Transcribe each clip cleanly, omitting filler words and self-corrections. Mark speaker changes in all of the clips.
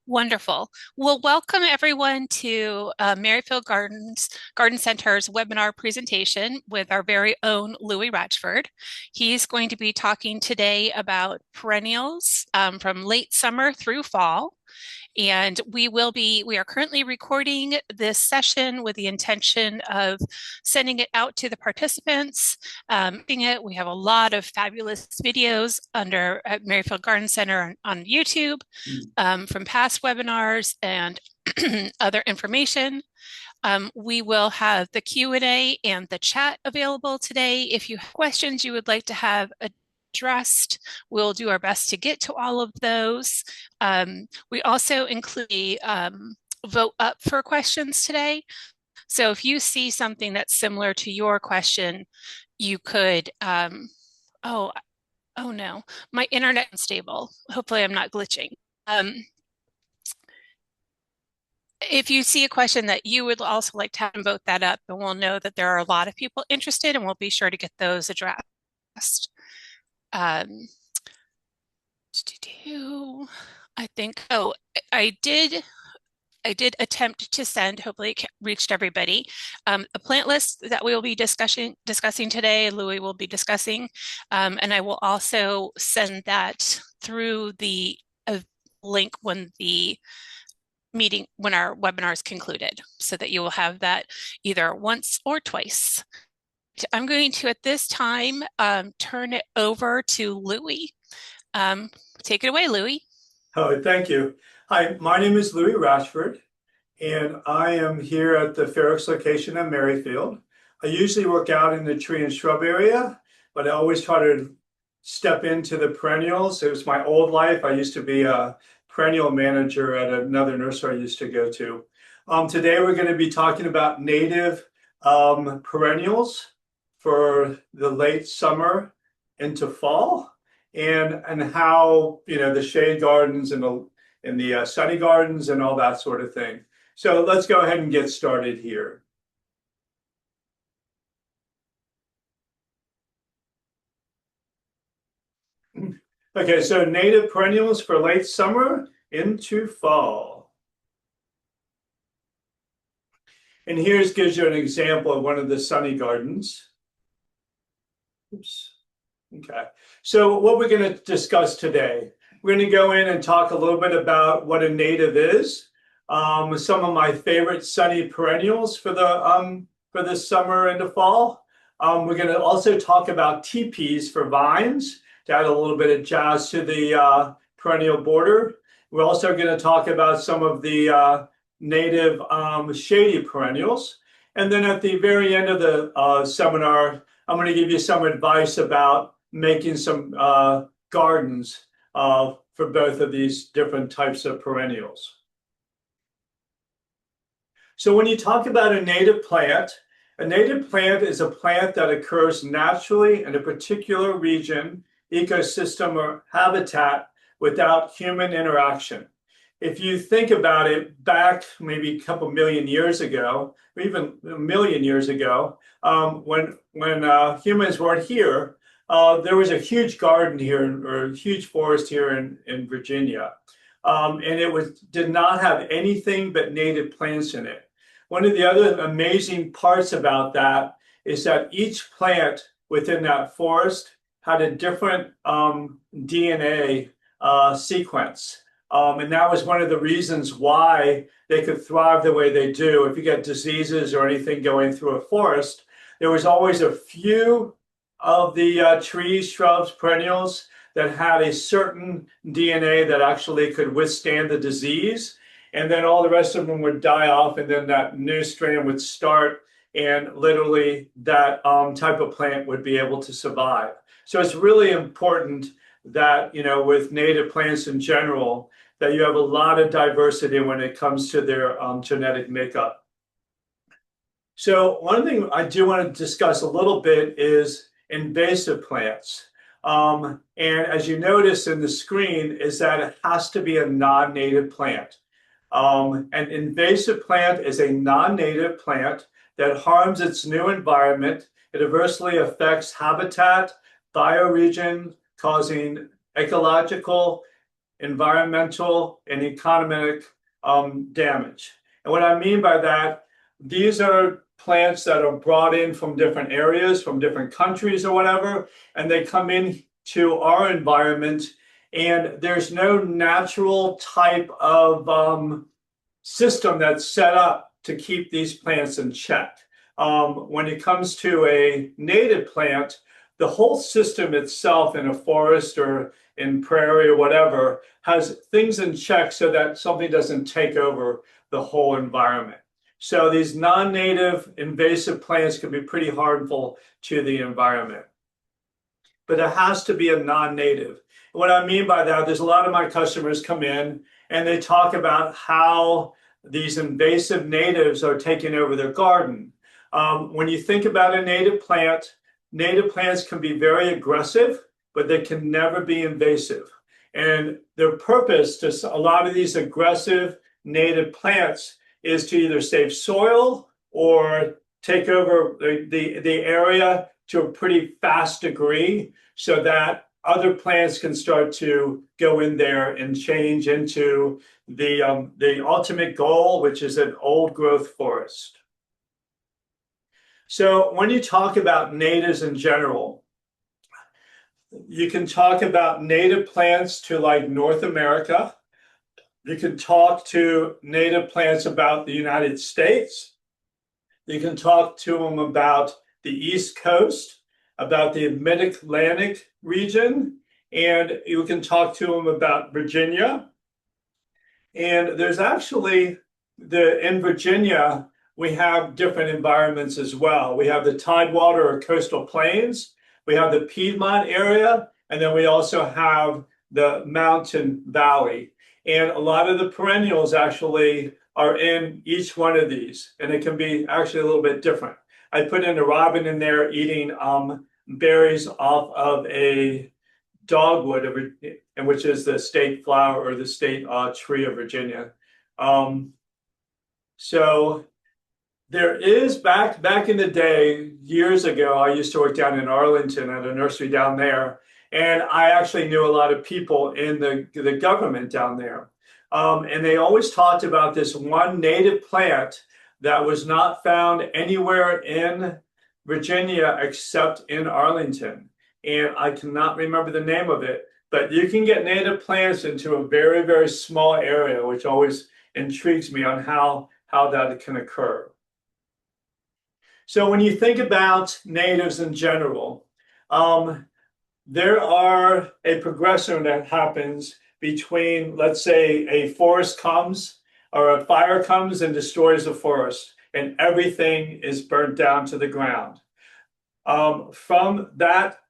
Speaker 1: Wonderful. Well, welcome everyone to Merrifield Garden Center's webinar presentation with our very own Louis Ratchford. He's going to be talking today about perennials from late summer through fall. And we are currently recording this session with the intention of sending it out to the participants. We have a lot of fabulous videos under at Merrifield Garden Center on YouTube from past webinars and other information. We will have the Q&A and the chat available today. If you have questions you would like to have addressed, we'll do our best to get to all of those. We also include vote up for questions today. So if you see something that's similar to your question, you could, oh no, my internet is stable. Hopefully I'm not glitching. If you see a question that you would also like to have vote that up, and we'll know that there are a lot of people interested, and we'll be sure to get those addressed. Um, I think, I did attempt to send, hopefully it reached everybody, a plant list that we will be discussing today, Louis will be discussing, and I will also send that through the link when our webinar is concluded, so that you will have that either once or twice. I'm going to, at this time, turn it over to Louis. Take it away, Louis.
Speaker 2: Oh, thank you. Hi, my name is Louis Rashford, and I am here at the Fair Oaks location in Merrifield. I usually work out in the tree and shrub area, but I always try to step into the perennials. It was my old life. I used to be a perennial manager at another nursery I used to go to. Today we're going to be talking about native perennials for the late summer into fall, and how the shade gardens and the sunny gardens and all that sort of thing. So let's go ahead and get started here. Okay, so native perennials for late summer into fall. And here's gives you an example of one of the sunny gardens. Oops. Okay, so what we're going to discuss today, we're going to go in and talk a little bit about what a native is, some of my favorite sunny perennials for the summer into fall. We're going to also talk about teepees for vines to add a little bit of jazz to the perennial border. We're also going to talk about some of the native shady perennials. And then at the very end of the seminar, I'm going to give you some advice about making some gardens for both of these different types of perennials. So when you talk about a native plant is a plant that occurs naturally in a particular region, ecosystem, or habitat without human interaction. If you think about it, back maybe a couple million years ago, or even a million years ago, when humans weren't here, there was a huge garden here, or a huge forest here in Virginia, and it did not have anything but native plants in it. One of the other amazing parts about that is that each plant within that forest had a different DNA sequence. And that was one of the reasons why they could thrive the way they do. If you get diseases or anything going through a forest, there was always a few of the trees, shrubs, perennials that had a certain DNA that actually could withstand the disease. And then all the rest of them would die off, and then that new strand would start, and literally that type of plant would be able to survive. So it's really important that, with native plants in general, that you have a lot of diversity when it comes to their genetic makeup. So one thing I do want to discuss a little bit is invasive plants. And as you notice in the screen, is that it has to be a non-native plant. An invasive plant is a non-native plant that harms its new environment. It adversely affects habitat, bioregion, causing ecological, environmental and economic damage. And what I mean by that, these are plants that are brought in from different areas, from different countries or whatever, and they come in to our environment, and there's no natural type of system that's set up to keep these plants in check. When it comes to a native plant, the whole system itself in a forest or in prairie or whatever has things in check so that something doesn't take over the whole environment. So these non-native invasive plants can be pretty harmful to the environment. But it has to be a non-native. What I mean by that, there's a lot of my customers come in and they talk about how these invasive natives are taking over their garden. When you think about a native plants can be very aggressive, but they can never be invasive. And their purpose to a lot of these aggressive native plants is to either save soil or take over the area to a pretty fast degree so that other plants can start to go in there and change into the ultimate goal, which is an old growth forest. So when you talk about natives in general, you can talk about native plants to like North America. You can talk to native plants about the United States. You can talk to them about the East Coast, about the Mid-Atlantic region, and you can talk to them about Virginia. And there's actually, in Virginia, we have different environments as well. We have the Tidewater or coastal plains, we have the Piedmont area, and then we also have the Mountain Valley. And a lot of the perennials actually are in each one of these, and it can be actually a little bit different. I put in a robin in there eating berries off of a dogwood, which is the state flower or the state tree of Virginia. So there is back in the day, years ago, I used to work down in Arlington at a nursery down there, and I actually knew a lot of people in the government down there. And they always talked about this one native plant that was not found anywhere in Virginia except in Arlington. And I cannot remember the name of it, but you can get native plants into a very, very small area, which always intrigues me on how that can occur. So when you think about natives in general, there are a progression that happens between, let's say, a forest comes or a fire comes and destroys the forest, and everything is burnt down to the ground. From that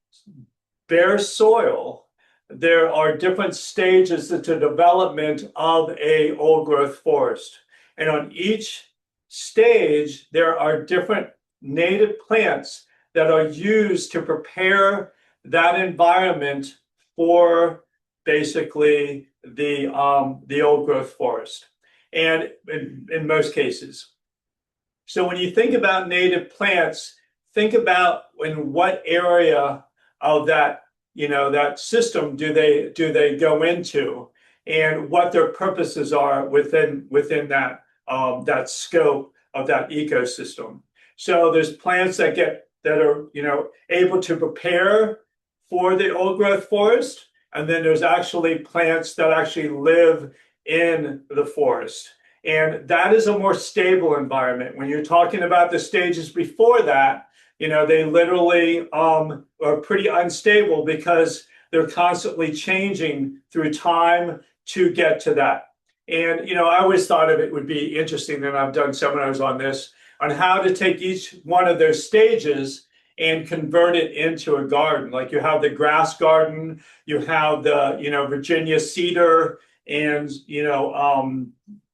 Speaker 2: bare soil, there are different stages to development of a old growth forest. And on each stage, there are different native plants that are used to prepare that environment for basically the old growth forest, and in most cases. So when you think about native plants, think about in what area of that that system do they go into, and what their purposes are within that that scope of that ecosystem. So there's plants that are able to prepare for the old growth forest, and then there's actually plants that actually live in the forest. And that is a more stable environment. When you're talking about the stages before that, they literally are pretty unstable because they're constantly changing through time to get to that. And, I always thought of it would be interesting, and I've done seminars on this, on how to take each one of those stages and convert it into a garden. Like you have the grass garden, you have the, Virginia cedar and,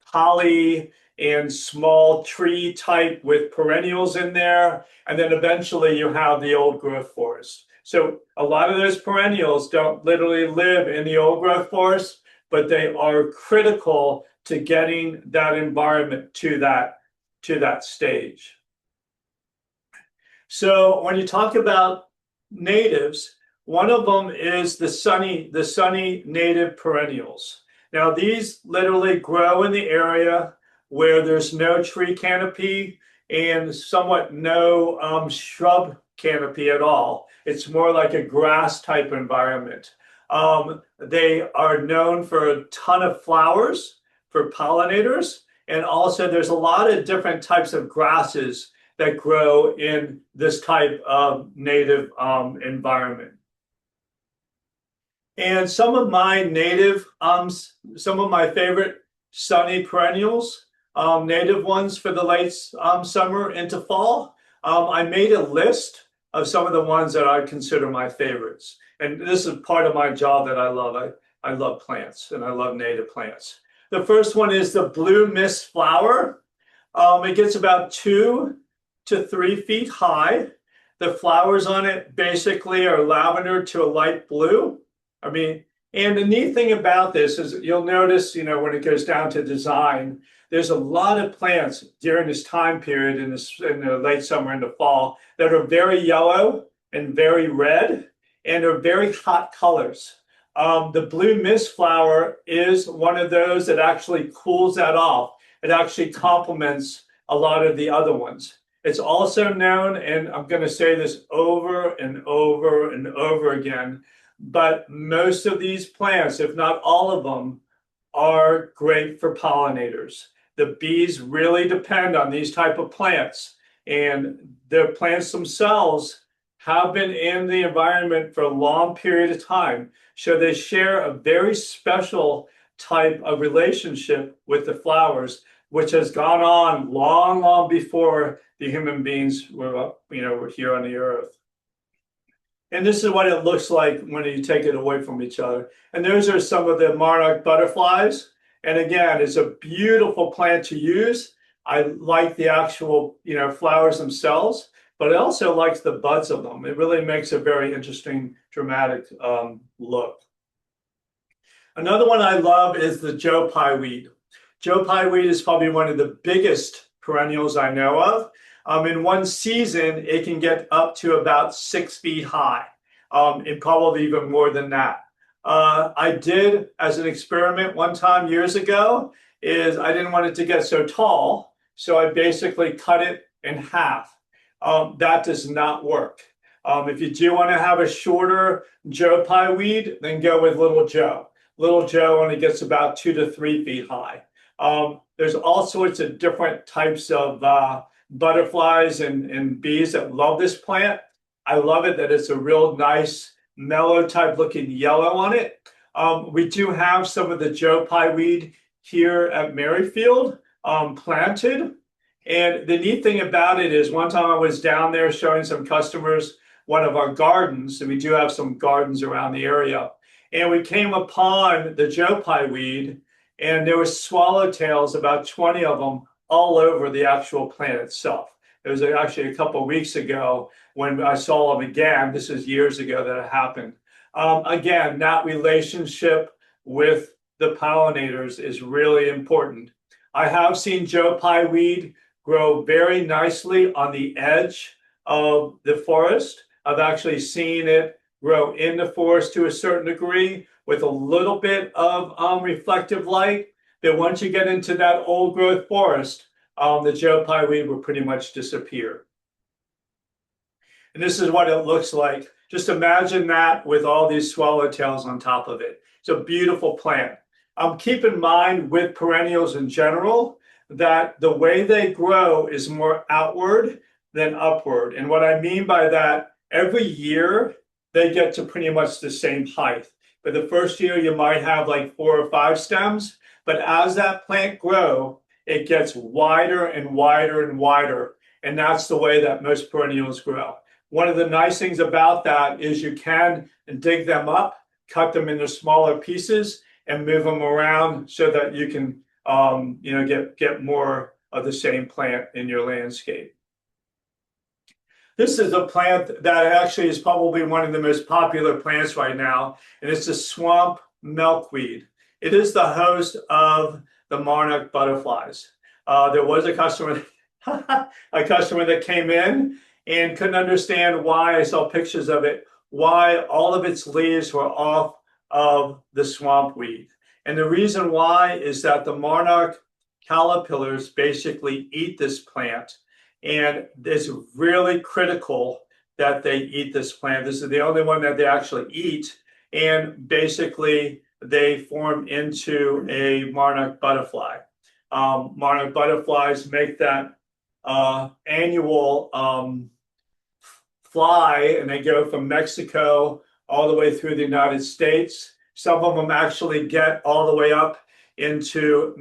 Speaker 2: holly and small tree type with perennials in there. And then eventually you have the old growth forest. So a lot of those perennials don't literally live in the old growth forest, but they are critical to getting that environment to that stage. So when you talk about natives, One of them is the sunny native perennials. Now, these literally grow in the area where there's no tree canopy and somewhat no shrub canopy at all. It's more like a grass type environment. They are known for a ton of flowers, for pollinators, and also there's a lot of different types of grasses that grow in this type of native environment. And some of my favorite sunny perennials, native ones for the late summer into fall. I made a list of some of the ones that I consider my favorites. And this is part of my job that I love. I love plants and I love native plants. The first one is the blue mist flower. It gets about 2 to 3 feet high. The flowers on it basically are lavender to a light blue. I mean, and the neat thing about this is you'll notice, when it goes down to design, there's a lot of plants during this time period in the late summer and the fall that are very yellow and very red and are very hot colors. The blue mist flower is one of those that actually cools that off. It actually complements a lot of the other ones. It's also known, and I'm going to say this over and over and over again, but most of these plants, if not all of them, are great for pollinators. The bees really depend on these type of plants, and the plants themselves have been in the environment for a long period of time. So they share a very special type of relationship with the flowers, which has gone on long, long before the human beings were here on the earth. And this is what it looks like when you take it away from each other. And those are some of the monarch butterflies. And again, it's a beautiful plant to use. I like the actual, flowers themselves, but I also like the buds of them. It really makes a very interesting, dramatic look. Another one I love is the Joe Pye weed. Joe Pye weed is probably one of the biggest perennials I know of. In one season, it can get up to about 6 feet high, and probably even more than that. I did, as an experiment one time years ago, is I didn't want it to get so tall, so I basically cut it in half. That does not work. If you do want to have a shorter Joe Pye weed, then go with Little Joe. Little Joe only gets about 2 to 3 feet high. There's all sorts of different types of butterflies and bees that love this plant. I love it that it's a real nice, mellow type looking yellow on it. We do have some of the Joe Pye weed here at Merrifield planted. And the neat thing about it is one time I was down there showing some customers one of our gardens, and we do have some gardens around the area. And we came upon the Joe Pye weed, and there were swallowtails, about 20 of them, all over the actual plant itself. It was actually a couple of weeks ago when I saw them again. This is years ago that it happened. Again, that relationship with the pollinators is really important. I have seen Joe Pye weed grow very nicely on the edge of the forest. I've actually seen it grow in the forest to a certain degree with a little bit of reflective light. But once you get into that old growth forest, the Joe Pye weed will pretty much disappear. And this is what it looks like. Just imagine that with all these swallowtails on top of it. It's a beautiful plant. Keep in mind with perennials in general that the way they grow is more outward than upward. And what I mean by that, every year they get to pretty much the same height. But the first year you might have like 4 or 5 stems. But as that plant grows, it gets wider and wider and wider. And that's the way that most perennials grow. One of the nice things about that is you can dig them up, cut them into smaller pieces, and move them around so that you can get more of the same plant in your landscape. This is a plant that actually is probably one of the most popular plants right now, and it's the swamp milkweed. It is the host of the monarch butterflies. There was a customer, that came in and couldn't understand why. I saw pictures of it, why all of its leaves were off of the swamp weed. And the reason why is that the monarch caterpillars basically eat this plant, and it's really critical that they eat this plant. This is the only one that they actually eat, and basically they form into a monarch butterfly. Monarch butterflies make that annual fly, and they go from Mexico all the way through the United States. Some of them actually get all the way up into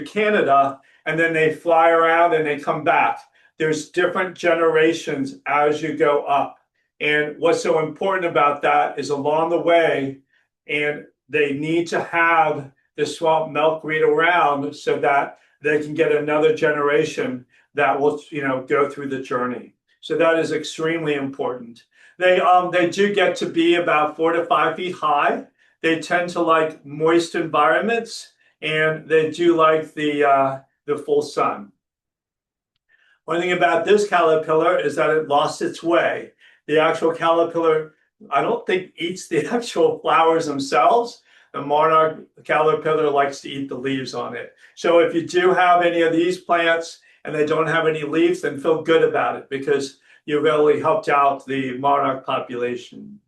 Speaker 2: Canada, and then they fly around and they come back. There's different generations as you go up. And what's so important about that is along the way, and they need to have the swamp milkweed around so that they can get another generation that will, go through the journey. So that is extremely important. They do get to be about 4 to 5 feet high. They tend to like moist environments, and they do like the full sun. One thing about this caterpillar is that it lost its way. The actual caterpillar, I don't think, eats the actual flowers themselves. The monarch caterpillar likes to eat the leaves on it. So if you do have any of these plants and they don't have any leaves, then feel good about it because you really helped out the monarch population.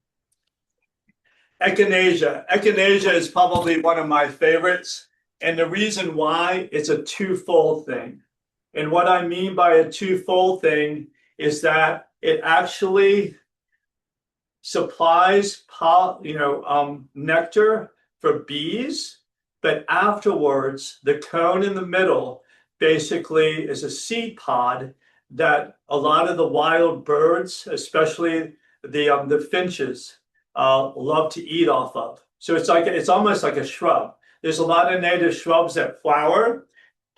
Speaker 2: Echinacea. Echinacea is probably one of my favorites. And the reason why, it's a twofold thing. And what I mean by a twofold thing is that it actually supplies nectar for bees, but afterwards, the cone in the middle basically is a seed pod that a lot of the wild birds, especially the finches, love to eat off of. So it's almost like a shrub. There's a lot of native shrubs that flower.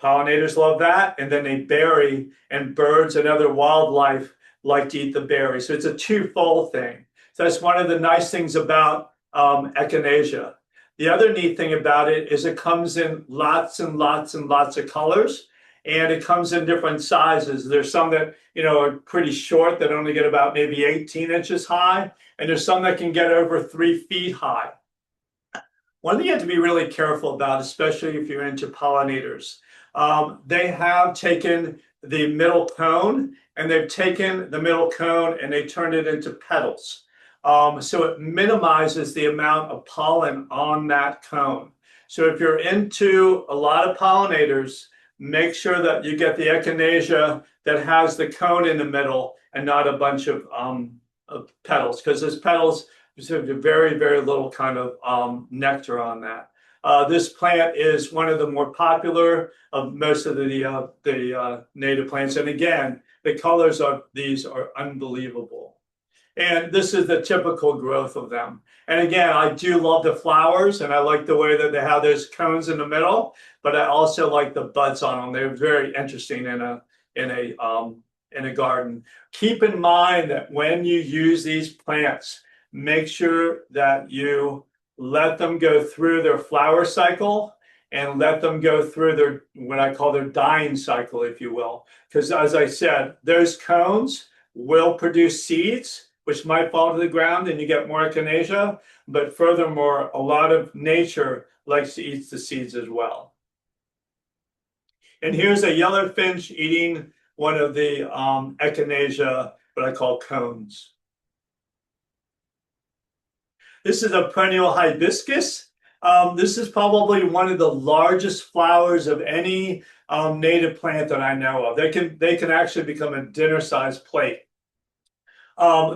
Speaker 2: Pollinators love that, and then they berry, and birds and other wildlife like to eat the berry. So it's a twofold thing. So that's one of the nice things about echinacea. The other neat thing about it is it comes in lots and lots and lots of colors, and it comes in different sizes. There's some that are pretty short that only get about maybe 18 inches high, and there's some that can get over 3 feet high. One thing you have to be really careful about, especially if you're into pollinators, they have taken the middle cone, and they've taken the middle cone and they turned it into petals. So it minimizes the amount of pollen on that cone. So if you're into a lot of pollinators, make sure that you get the echinacea that has the cone in the middle and not a bunch of petals, because those petals, there's very, very little kind of nectar on that. This plant is one of the more popular of most of the native plants. And again, the colors of these are unbelievable. And this is the typical growth of them. And again, I do love the flowers, and I like the way that they have those cones in the middle, but I also like the buds on them. They're very interesting in a garden. Keep in mind that when you use these plants, make sure that you let them go through their flower cycle and let them go through their, what I call their dying cycle, if you will. Because as I said, those cones will produce seeds, which might fall to the ground and you get more echinacea. But furthermore, a lot of nature likes to eat the seeds as well. And here's a yellow finch eating one of the echinacea, what I call cones. This is a perennial hibiscus. This is probably one of the largest flowers of any native plant that I know of. They can actually become a dinner-sized plate.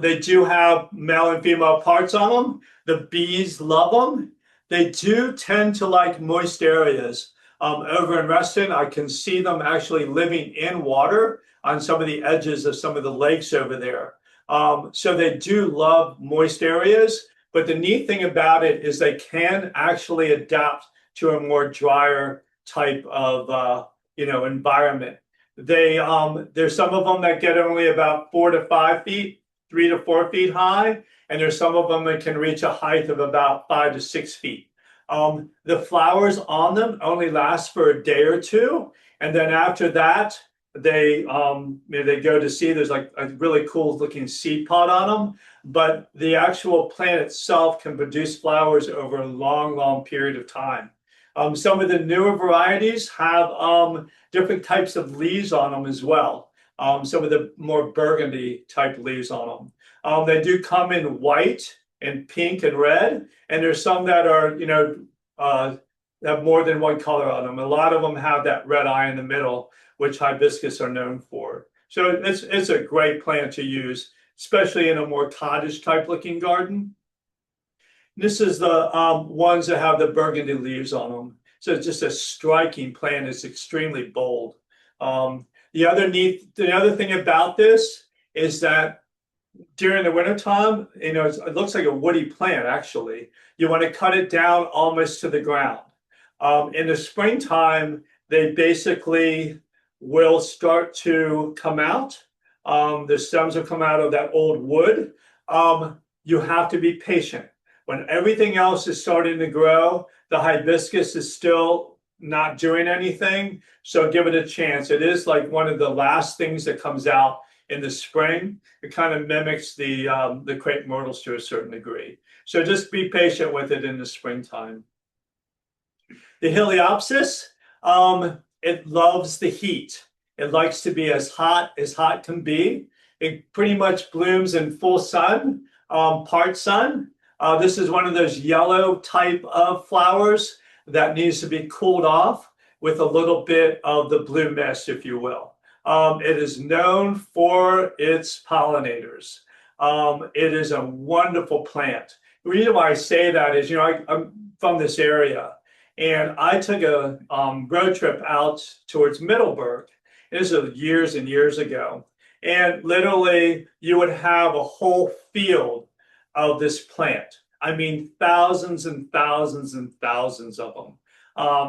Speaker 2: They do have male and female parts on them. The bees love them. They do tend to like moist areas. Over in Reston, I can see them actually living in water on some of the edges of some of the lakes over there. So they do love moist areas. But the neat thing about it is they can actually adapt to a more drier type of environment. There's some of them that get only about 4 to 5 feet, 3 to 4 feet high, and there's some of them that can reach a height of about 5 to 6 feet. The flowers on them only last for a day or two, and then after that, they go to seed. There's like a really cool looking seed pod on them, but the actual plant itself can produce flowers over a long, long period of time. Some of the newer varieties have different types of leaves on them as well. Some of the more burgundy type leaves on them. They do come in white and pink and red, and there's some that are, have more than one color on them. A lot of them have that red eye in the middle, which hibiscus are known for. So it's a great plant to use, especially in a more cottage type looking garden. This is the ones that have the burgundy leaves on them. So it's just a striking plant. It's extremely bold. The other thing about this is that during the wintertime, it looks like a woody plant, actually. You want to cut it down almost to the ground. In the springtime, they basically will start to come out. The stems will come out of that old wood. You have to be patient. When everything else is starting to grow, the hibiscus is still not doing anything. So give it a chance. It is like one of the last things that comes out in the spring. It kind of mimics the crepe myrtles to a certain degree. So just be patient with it in the springtime. The Heliopsis, it loves the heat. It likes to be as hot can be. It pretty much blooms in full sun, part sun. This is one of those yellow type of flowers that needs to be cooled off with a little bit of the blue mist, if you will. It is known for its pollinators. It is a wonderful plant. The reason why I say that is, I'm from this area, and I took a road trip out towards Middleburg. This is years and years ago. And literally, you would have a whole field of this plant. I mean, thousands and thousands and thousands of them.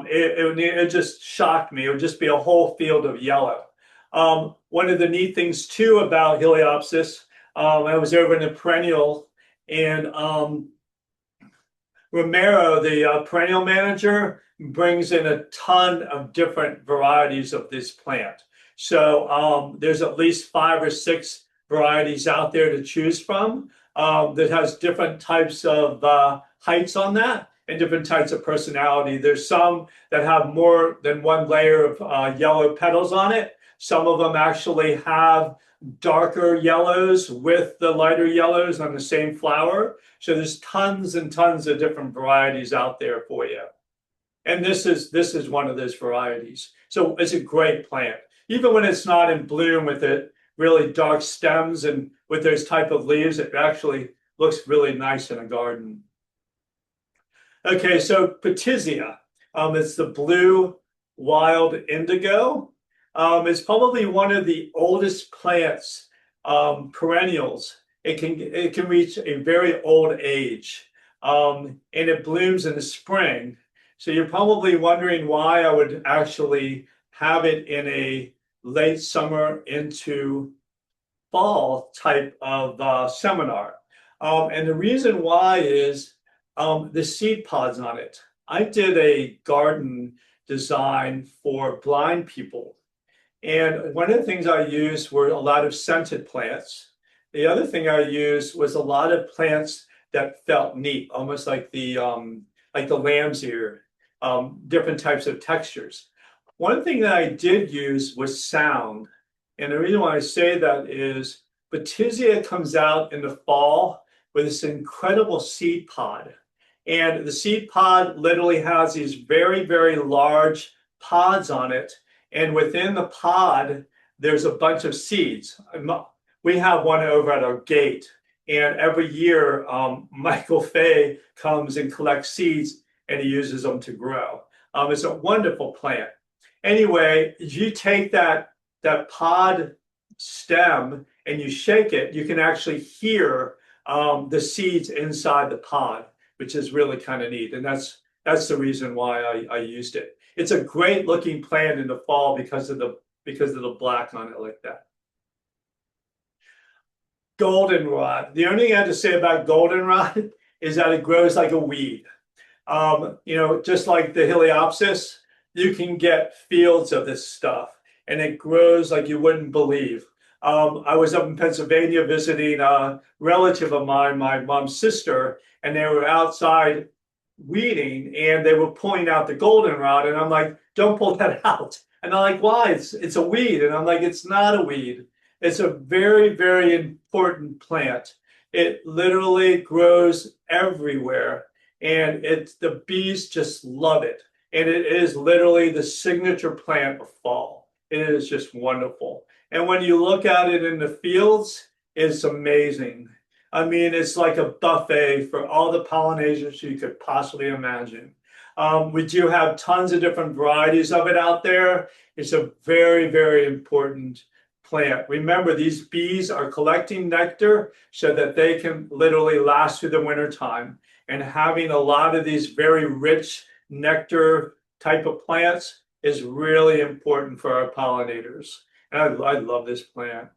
Speaker 2: It just shocked me. It would just be a whole field of yellow. One of the neat things, too, about Heliopsis, I was over in the Perennial, and Romero, the perennial manager, brings in a ton of different varieties of this plant. So there's at least 5 or 6 varieties out there to choose from that has different types of heights on that and different types of personality. There's some that have more than one layer of yellow petals on it. Some of them actually have darker yellows with the lighter yellows on the same flower. So there's tons and tons of different varieties out there for you. And this is one of those varieties. So it's a great plant. Even when it's not in bloom with it really dark stems and with those type of leaves, it actually looks really nice in a garden. Okay, so Petizia, it's the blue wild indigo. It's probably one of the oldest plants, perennials. It can reach a very old age, and it blooms in the spring. So you're probably wondering why I would actually have it in a late summer into fall type of seminar. And the reason why is the seed pods on it. I did a garden design for blind people. And one of the things I used were a lot of scented plants. The other thing I used was a lot of plants that felt neat, almost like the lamb's ear, different types of textures. One thing that I did use was sound. And the reason why I say that is Batizia comes out in the fall with this incredible seed pod. And the seed pod literally has these very, very large pods on it. And within the pod, there's a bunch of seeds. We have one over at our gate. And every year, Michael Fay comes and collects seeds and he uses them to grow. It's a wonderful plant. Anyway, you take that pod stem and you shake it, you can actually hear the seeds inside the pod, which is really kind of neat. And that's the reason why I used it. It's a great looking plant in the fall because of the black on it like that. Goldenrod. The only thing I have to say about goldenrod is that it grows like a weed. Just like the Heliopsis, you can get fields of this stuff. and it grows like you wouldn't believe. I was up in Pennsylvania visiting a relative of mine, my mom's sister, and they were outside weeding and they were pulling out the goldenrod. And I'm like, don't pull that out. And they're like, why? It's a weed. And I'm like, it's not a weed. It's a very, very important plant. It literally grows everywhere. And it's the bees just love it. And it is literally the signature plant of fall. It is just wonderful. And when you look at it in the fields, it's amazing. I mean, it's like a buffet for all the pollinations you could possibly imagine. We do have tons of different varieties of it out there. It's a very, very important plant. Remember, these bees are collecting nectar so that they can literally last through the winter time. And having a lot of these very rich nectar type of plants is really important for our pollinators. And I love this plant.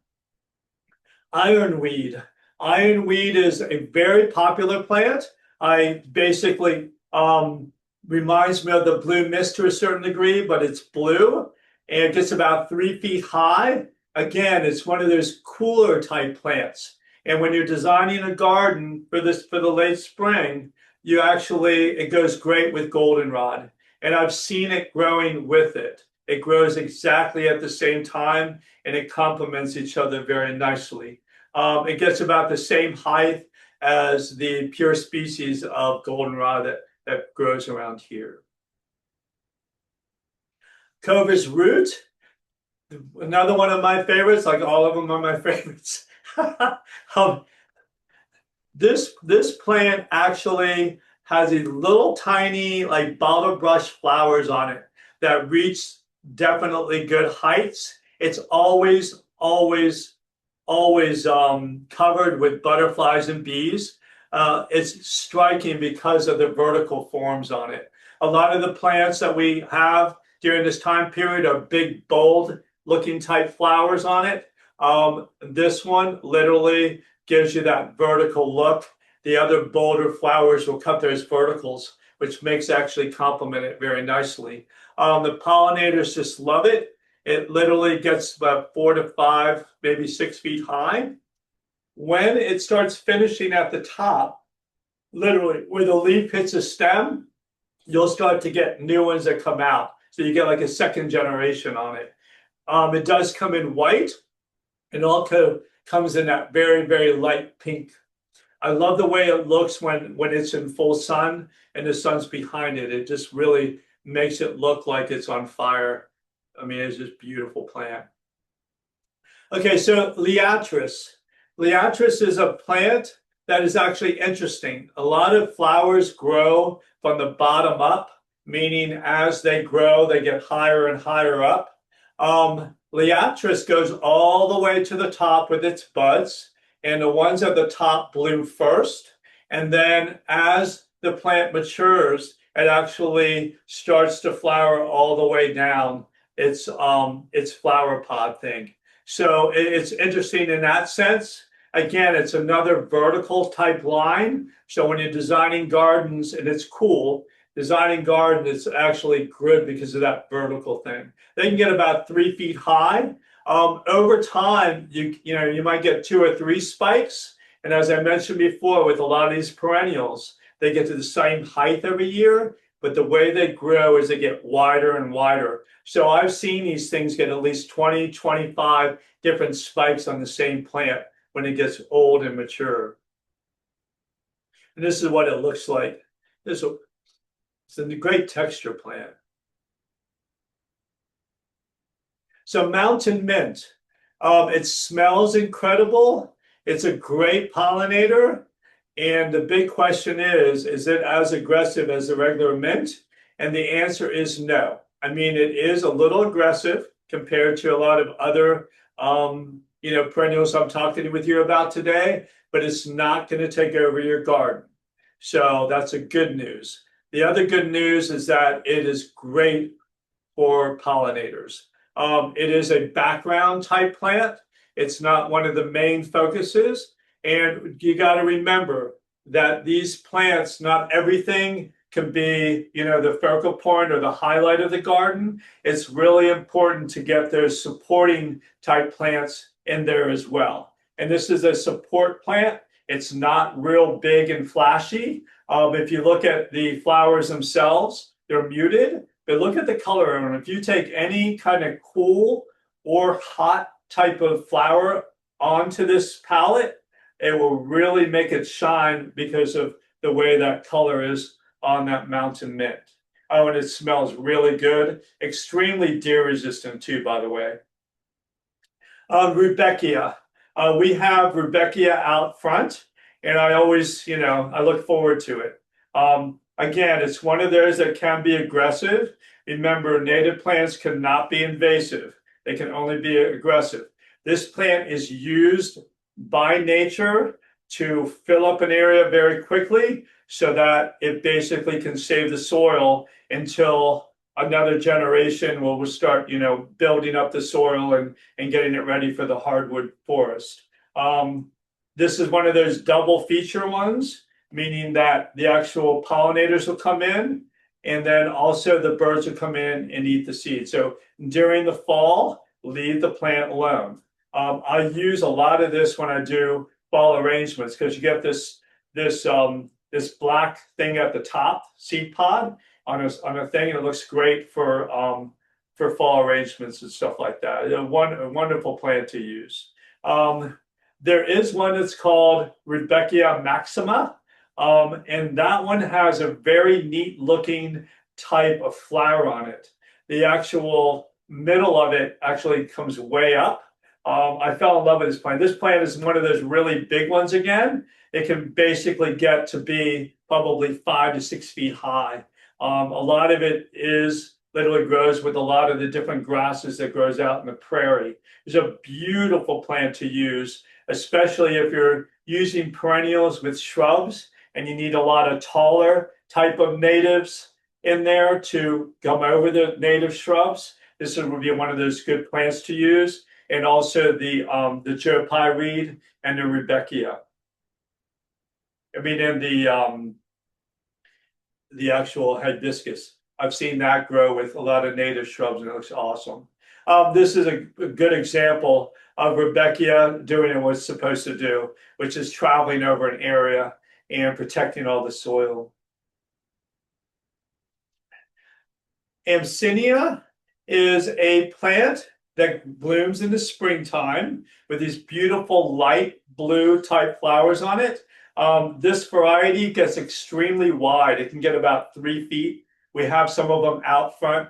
Speaker 2: Ironweed. Ironweed is a very popular plant. I basically reminds me of the blue mist to a certain degree, but it's blue and it gets about 3 feet high. Again, it's one of those cooler type plants. And when you're designing a garden for the late spring, it goes great with goldenrod. And I've seen it growing with it. It grows exactly at the same time and it complements each other very nicely. It gets about the same height as the pure species of goldenrod that grows around here. Clover's root, another one of my favorites, like all of them are my favorites. This plant actually has these little tiny like bottle brush flowers on it that reach definitely good heights. It's always covered with butterflies and bees. It's striking because of the vertical forms on it. A lot of the plants that we have during this time period are big, bold looking type flowers on it. This one literally gives you that vertical look. The other bolder flowers will cut those verticals, which makes actually complement it very nicely. The pollinators just love it. It literally gets about 4 to 5, maybe 6 feet high. When it starts finishing at the top, literally where the leaf hits a stem, you'll start to get new ones that come out. So you get like a second generation on it. It does come in white. It also comes in that very, very light pink. I love the way it looks when it's in full sun and the sun's behind it. It just really makes it look like it's on fire. I mean, it's just a beautiful plant. Okay, so Liatris. Liatris is a plant that is actually interesting. A lot of flowers grow from the bottom up, meaning as they grow, they get higher and higher up. Liatris goes all the way to the top with its buds, and the ones at the top bloom first. And then as the plant matures, it actually starts to flower all the way down its flower pod thing. So it's interesting in that sense. Again, it's another vertical type line. So when you're designing gardens, and it's cool, designing garden is actually good because of that vertical thing. They can get about 3 feet high. Over time, you might get 2 or 3 spikes. And as I mentioned before, with a lot of these perennials, they get to the same height every year, but the way they grow is they get wider and wider. So I've seen these things get at least 20, 25 different spikes on the same plant when it gets old and mature. And this is what it looks like. It's a great texture plant. So mountain mint, it smells incredible. It's a great pollinator. And the big question is it as aggressive as the regular mint? And the answer is no. I mean, it is a little aggressive compared to a lot of other perennials I'm talking with you about today, but it's not going to take over your garden. So that's a good news. The other good news is that it is great for pollinators. It is a background type plant. It's not one of the main focuses. And you got to remember that these plants, not everything can be, the focal point or the highlight of the garden. It's really important to get those supporting type plants in there as well. And this is a support plant. It's not real big and flashy. If you look at the flowers themselves, they're muted, but look at the color of them. If you take any kind of cool or hot type of flower onto this palette, it will really make it shine because of the way that color is on that mountain mint. Oh, and it smells really good. Extremely deer resistant too, by the way. Rudbeckia. We have Rudbeckia out front, and I always, I look forward to it. Again, it's one of those that can be aggressive. Remember, native plants cannot be invasive. They can only be aggressive. This plant is used by nature to fill up an area very quickly so that it basically can save the soil until another generation will start, building up the soil and getting it ready for the hardwood forest. This is one of those double feature ones, meaning that the actual pollinators will come in and then also the birds will come in and eat the seed. So during the fall, leave the plant alone. I use a lot of this when I do fall arrangements because you get this black thing at the top, seed pod on a thing, and it looks great for fall arrangements and stuff like that. A wonderful plant to use. There is one that's called Rudbeckia maxima, and that one has a very neat looking type of flower on it. The actual middle of it actually comes way up. I fell in love with this plant. This plant is one of those really big ones again. It can basically get to be probably 5 to 6 feet high. A lot of it literally grows with a lot of the different grasses that grows out in the prairie. It's a beautiful plant to use, especially if you're using perennials with shrubs and you need a lot of taller type of natives in there to come over the native shrubs. This would be one of those good plants to use. And also the Joe Pye reed and the Rudbeckia. I mean, and the actual hibiscus. I've seen that grow with a lot of native shrubs, and it looks awesome. This is a good example of Rudbeckia doing what it's supposed to do, which is traveling over an area and protecting all the soil. Abyssinia is a plant that blooms in the springtime with these beautiful light blue type flowers on it. This variety gets extremely wide. It can get about 3 feet. We have some of them out front.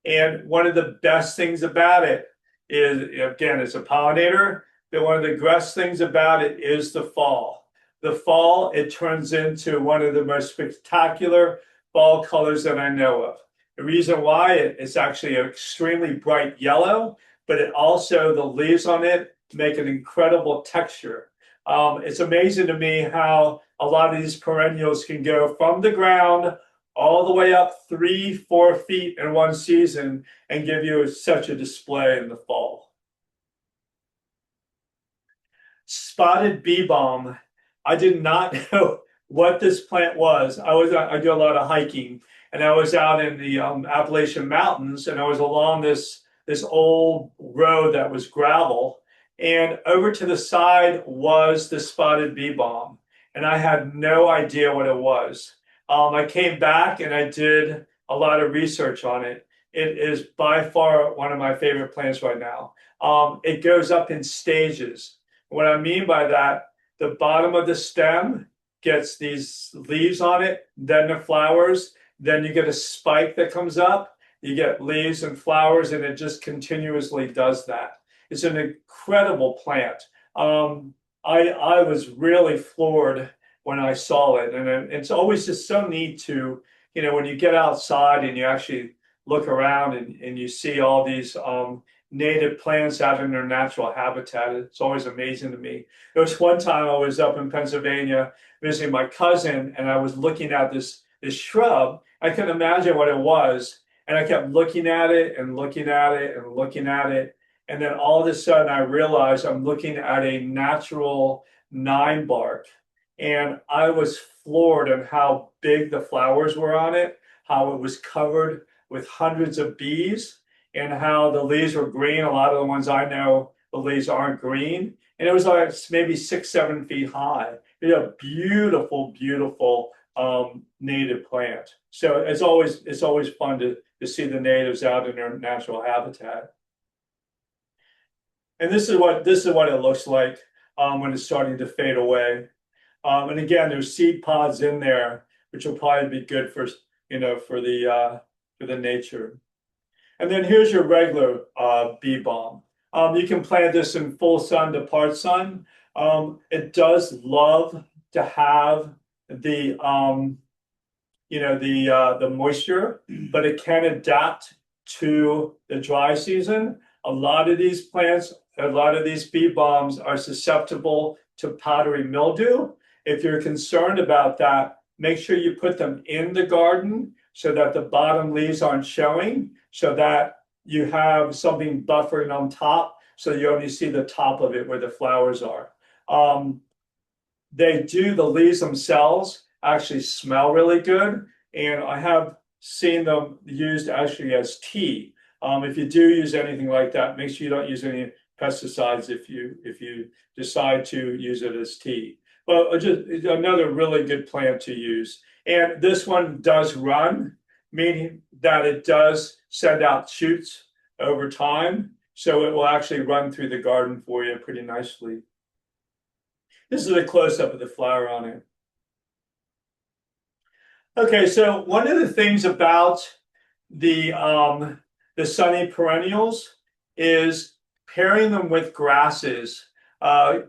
Speaker 2: And one of the best things about it is, again, it's a pollinator, but one of the best things about it is the fall. The fall, it turns into one of the most spectacular fall colors that I know of. The reason why it's actually an extremely bright yellow, but it also, the leaves on it make an incredible texture. It's amazing to me how a lot of these perennials can go from the ground all the way up 3, 4 feet in one season and give you such a display in the fall. Spotted bee balm. I did not know what this plant was. I do a lot of hiking, and I was out in the Appalachian Mountains, and I was along this old road that was gravel, and over to the side was the spotted bee balm, and I had no idea what it was. I came back and I did a lot of research on it. It is by far one of my favorite plants right now. It goes up in stages. What I mean by that, the bottom of the stem gets these leaves on it, then the flowers, then you get a spike that comes up, you get leaves and flowers, and it just continuously does that. It's an incredible plant. I was really floored when I saw it, and it's always just so neat to, when you get outside and you actually look around and you see all these native plants out in their natural habitat. It's always amazing to me. There was one time I was up in Pennsylvania visiting my cousin, and I was looking at this shrub. I couldn't imagine what it was, and I kept looking at it and looking at it and looking at it, and then all of a sudden I realized I'm looking at a natural 9 bark. and I was floored at how big the flowers were on it, how it was covered with hundreds of bees, and how the leaves were green. A lot of the ones I know, the leaves aren't green. And it was like maybe 6, 7 feet high. It's a beautiful, beautiful native plant. So it's always fun to see the natives out in their natural habitat. And this is what it looks like when it's starting to fade away. And again, there's seed pods in there, which will probably be good for for the nature. And then here's your regular bee balm. You can plant this in full sun to part sun. It does love to have the the moisture, but it can adapt to the dry season. A lot of these plants, a lot of these bee balms are susceptible to powdery mildew. If you're concerned about that, make sure you put them in the garden so that the bottom leaves aren't showing, so that you have something buffering on top, so you only see the top of it where the flowers are. The leaves themselves actually smell really good, and I have seen them used actually as tea. If you do use anything like that, make sure you don't use any pesticides if you decide to use it as tea. But just another really good plant to use. And this one does run, meaning that it does send out shoots over time. So it will actually run through the garden for you pretty nicely. This is a close-up of the flower on it. Okay, so one of the things about the sunny perennials is pairing them with grasses.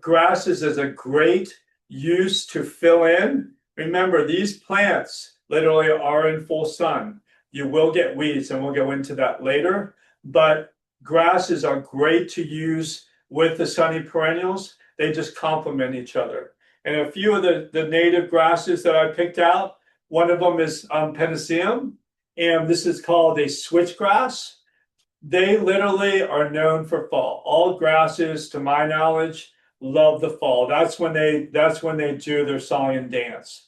Speaker 2: Grasses is a great use to fill in. Remember, these plants literally are in full sun. You will get weeds, and we'll go into that later. But grasses are great to use with the sunny perennials. They just complement each other. And a few of the native grasses that I picked out, one of them is Penicillium, and this is called a switchgrass. They literally are known for fall. All grasses, to my knowledge, love the fall. That's when they do their song and dance.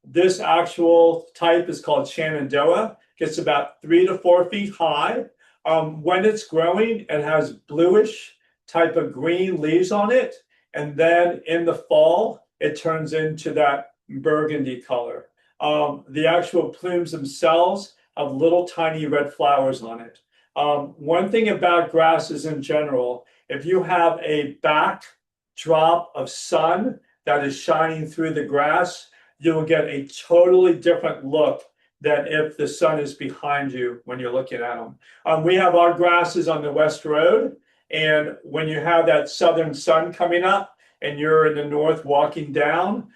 Speaker 2: This actual type is called Shenandoah. Gets about 3 to 4 feet high. When it's growing, it has bluish type of green leaves on it, and then in the fall, it turns into that burgundy color. The actual plumes themselves have little tiny red flowers on it. One thing about grasses in general, if you have a backdrop of sun that is shining through the grass, you will get a totally different look than if the sun is behind you when you're looking at them. We have our grasses on the West Road, and when you have that southern sun coming up and you're in the north walking down,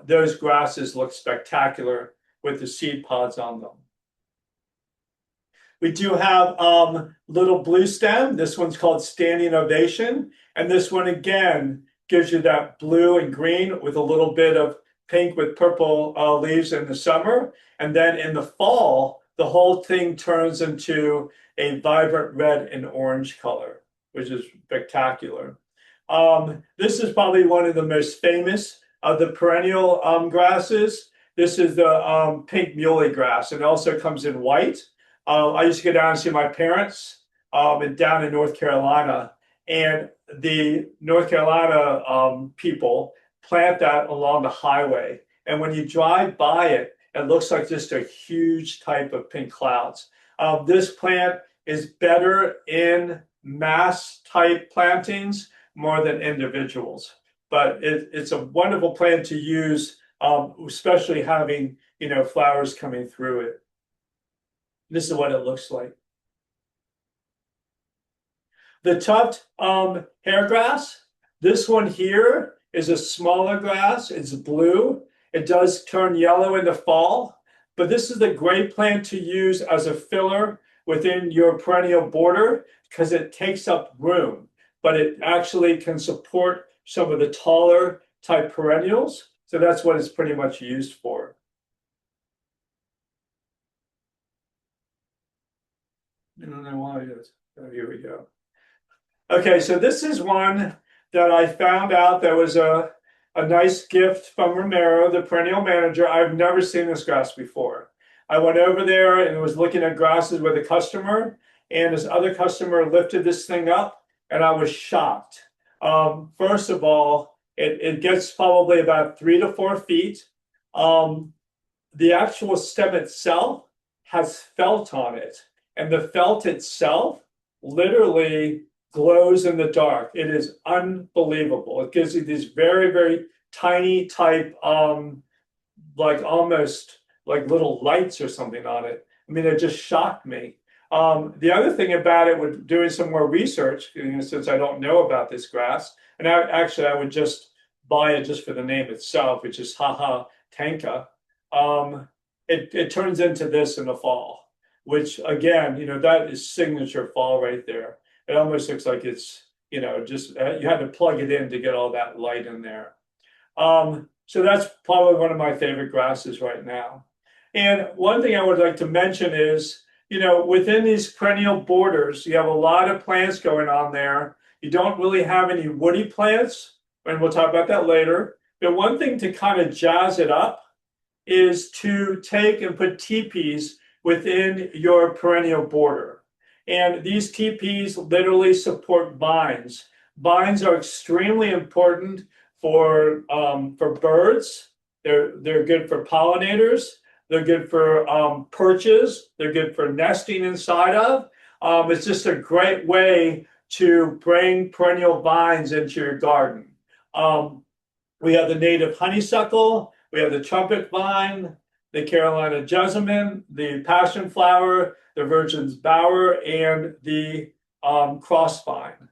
Speaker 2: those grasses look spectacular with the seed pods on them. We do have little blue stem. This one's called Standing Ovation. And this one, again, gives you that blue and green with a little bit of pink with purple leaves in the summer. And then in the fall, the whole thing turns into a vibrant red and orange color, which is spectacular. This is probably one of the most famous of the perennial grasses. This is the pink muley grass. It also comes in white. I used to go down and see my parents down in North Carolina, and the North Carolina people plant that along the highway. And when you drive by it, it looks like just a huge type of pink clouds. This plant is better in mass type plantings more than individuals, but it's a wonderful plant to use, especially having flowers coming through it. This is what it looks like. The tuft hairgrass, this one here is a smaller grass. It's blue. It does turn yellow in the fall, but this is a great plant to use as a filler within your perennial border because it takes up room, but it actually can support some of the taller type perennials. So that's what it's pretty much used for. I don't know why it is. Oh, here we go. Okay, so this is one that I found out there was a nice gift from Romero, the perennial manager. I've never seen this grass before. I went over there and was looking at grasses with a customer, and this other customer lifted this thing up, and I was shocked. First of all, it gets probably about 3 to 4 feet. Um, the actual stem itself has felt on it, and the felt itself literally glows in the dark. It is unbelievable. It gives you these very, very tiny type, like almost like little lights or something on it. I mean, it just shocked me. The other thing about it, with doing some more research, since I don't know about this grass, and I would just buy it just for the name itself, which is Haha Tanka. It turns into this in the fall, which again, that is signature fall right there. It almost looks like it's, just you had to plug it in to get all that light in there. So that's probably one of my favorite grasses right now. And one thing I would like to mention is, within these perennial borders, you have a lot of plants going on there. You don't really have any woody plants, and we'll talk about that later. But one thing to kind of jazz it up is to take and put teepees within your perennial border. And these teepees literally support vines. Vines are extremely important for birds. They're good for pollinators. They're good for perches. They're good for nesting inside of. It's just a great way to bring perennial vines into your garden. We have the native honeysuckle. We have the trumpet vine, the Carolina jessamine, the passion flower, the virgin's bower, and the crossvine.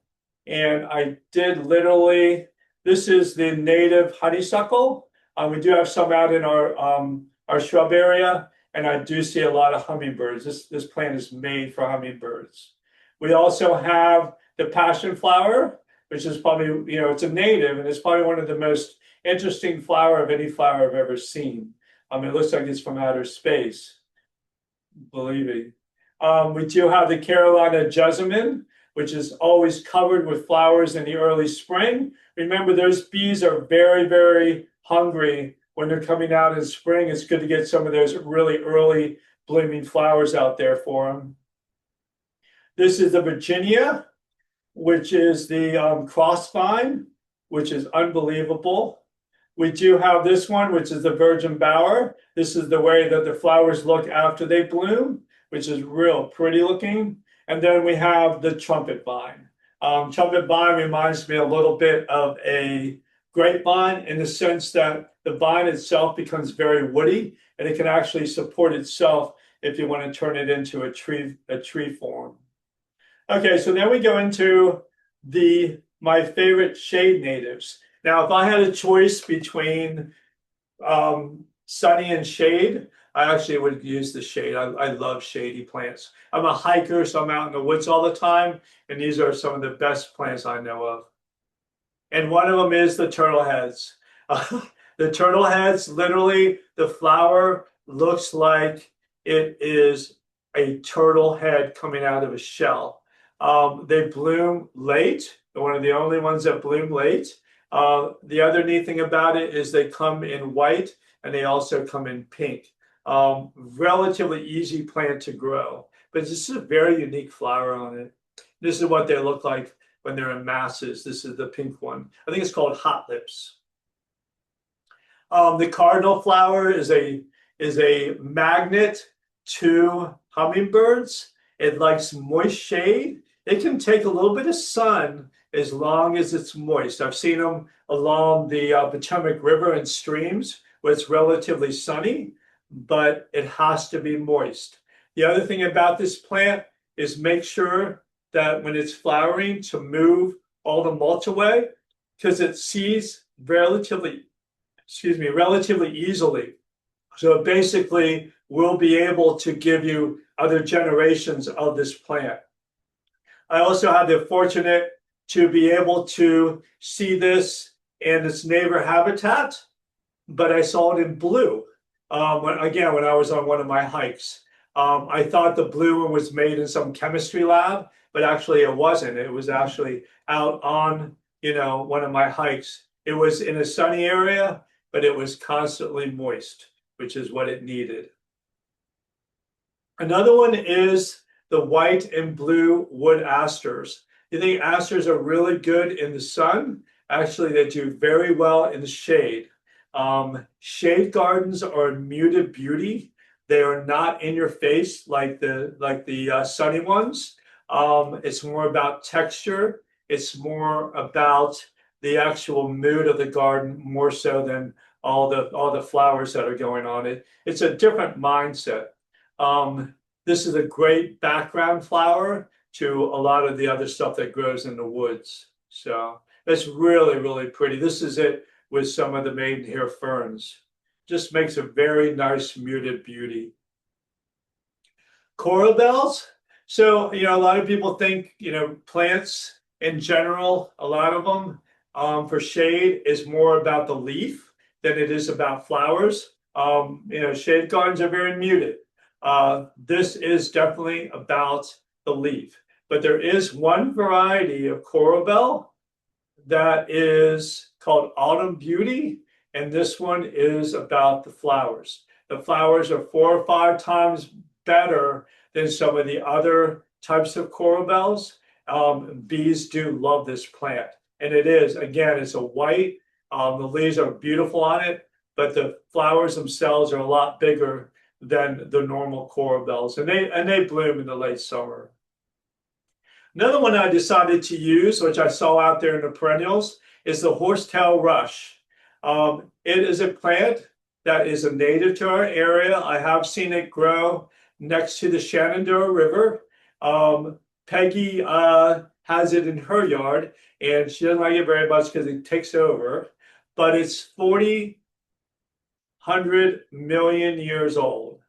Speaker 2: And I did literally, this is the native honeysuckle. We do have some out in our shrub area, and I do see a lot of hummingbirds. This plant is made for hummingbirds. We also have the passion flower, which is probably, it's a native, and it's probably one of the most interesting flower of any flower I've ever seen. It looks like it's from outer space, believe me. We do have the Carolina jessamine, which is always covered with flowers in the early spring. Remember, those bees are very, very hungry when they're coming out in spring. It's good to get some of those really early blooming flowers out there for them. This is the Virginia, which is the crossvine, which is unbelievable. We do have this one, which is the virgin bower. This is the way that the flowers look after they bloom, which is real pretty looking. And then we have the trumpet vine. Trumpet vine reminds me a little bit of a grapevine in the sense that the vine itself becomes very woody, and it can actually support itself if you want to turn it into a tree form. Okay, so then we go into my favorite shade natives. Now, if I had a choice between sunny and shade, I actually would use the shade. I love shady plants. I'm a hiker, so I'm out in the woods all the time, and these are some of the best plants I know of. And one of them is the turtle heads. The turtle heads, literally, the flower looks like it is a turtle head coming out of a shell. They bloom late. They're one of the only ones that bloom late. The other neat thing about it is they come in white, and they also come in pink. Relatively easy plant to grow, but this is a very unique flower on it. This is what they look like when they're in masses. This is the pink one. I think it's called hot lips. The cardinal flower is a magnet to hummingbirds. It likes moist shade. It can take a little bit of sun as long as it's moist. I've seen them along the Potomac River and streams where it's relatively sunny, but it has to be moist. The other thing about this plant is make sure that when it's flowering to move all the mulch away, because it seeds relatively easily. So it basically will be able to give you other generations of this plant. I also had the fortunate to be able to see this in its neighbor habitat, but I saw it in blue. When I was on one of my hikes. I thought the blue one was made in some chemistry lab, but actually it wasn't. It was actually out on, one of my hikes It was in a sunny area, but it was constantly moist, which is what it needed. Another one is the white and blue wood asters. You think asters are really good in the sun? Actually, they do very well in the shade. Shade gardens are muted beauty. They are not in your face like the sunny ones. It's more about texture. It's more about the actual mood of the garden, more so than all the flowers that are going on it. It's a different mindset. This is a great background flower to a lot of the other stuff that grows in the woods. So it's really, really pretty. This is it with some of the maidenhair ferns. Just makes a very nice muted beauty. Coral bells. So, a lot of people think, plants in general, a lot of them for shade is more about the leaf than it is about flowers. Shade gardens are very muted. This is definitely about the leaf. But there is one variety of coral bell that is called Autumn Beauty, and this one is about the flowers. The flowers are 4 or 5 times better than some of the other types of coral bells. Bees do love this plant. And it is, again, it's a white. The leaves are beautiful on it, but the flowers themselves are a lot bigger than the normal coral bells. And they bloom in the late summer. Another one I decided to use, which I saw out there in the perennials, is the horsetail rush. It is a plant that is a native to our area. I have seen it grow next to the Shenandoah River. Peggy has it in her yard, and she doesn't like it very much because it takes over. But it's 400 million years old,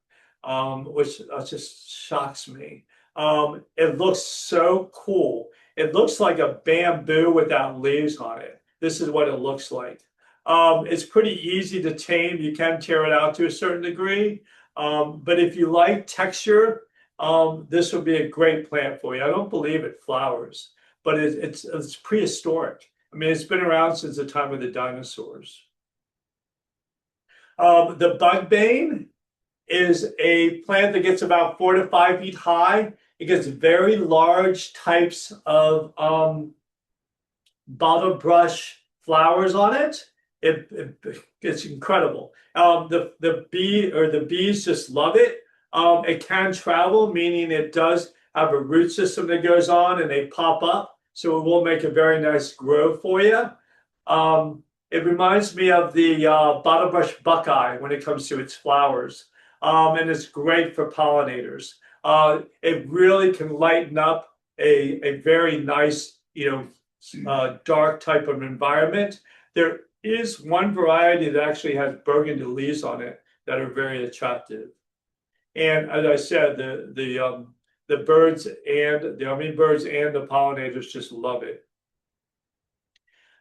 Speaker 2: which just shocks me. It looks so cool. It looks like a bamboo without leaves on it. This is what it looks like. It's pretty easy to tame. You can tear it out to a certain degree. But if you like texture, this would be a great plant for you. I don't believe it flowers, but it's prehistoric. I mean, it's been around since the time of the dinosaurs. The bugbane is a plant that gets about 4 to 5 feet high. It gets very large types of bottle brush flowers on it. It's incredible. The bees just love it. It can travel, meaning it does have a root system that goes on and they pop up. So it will make a very nice grove for you. It reminds me of the bottlebrush buckeye when it comes to its flowers. And it's great for pollinators. It really can lighten up a very nice, dark type of environment. There is one variety that actually has burgundy leaves on it that are very attractive. And as I said, the birds and the hummingbirds and the pollinators just love it.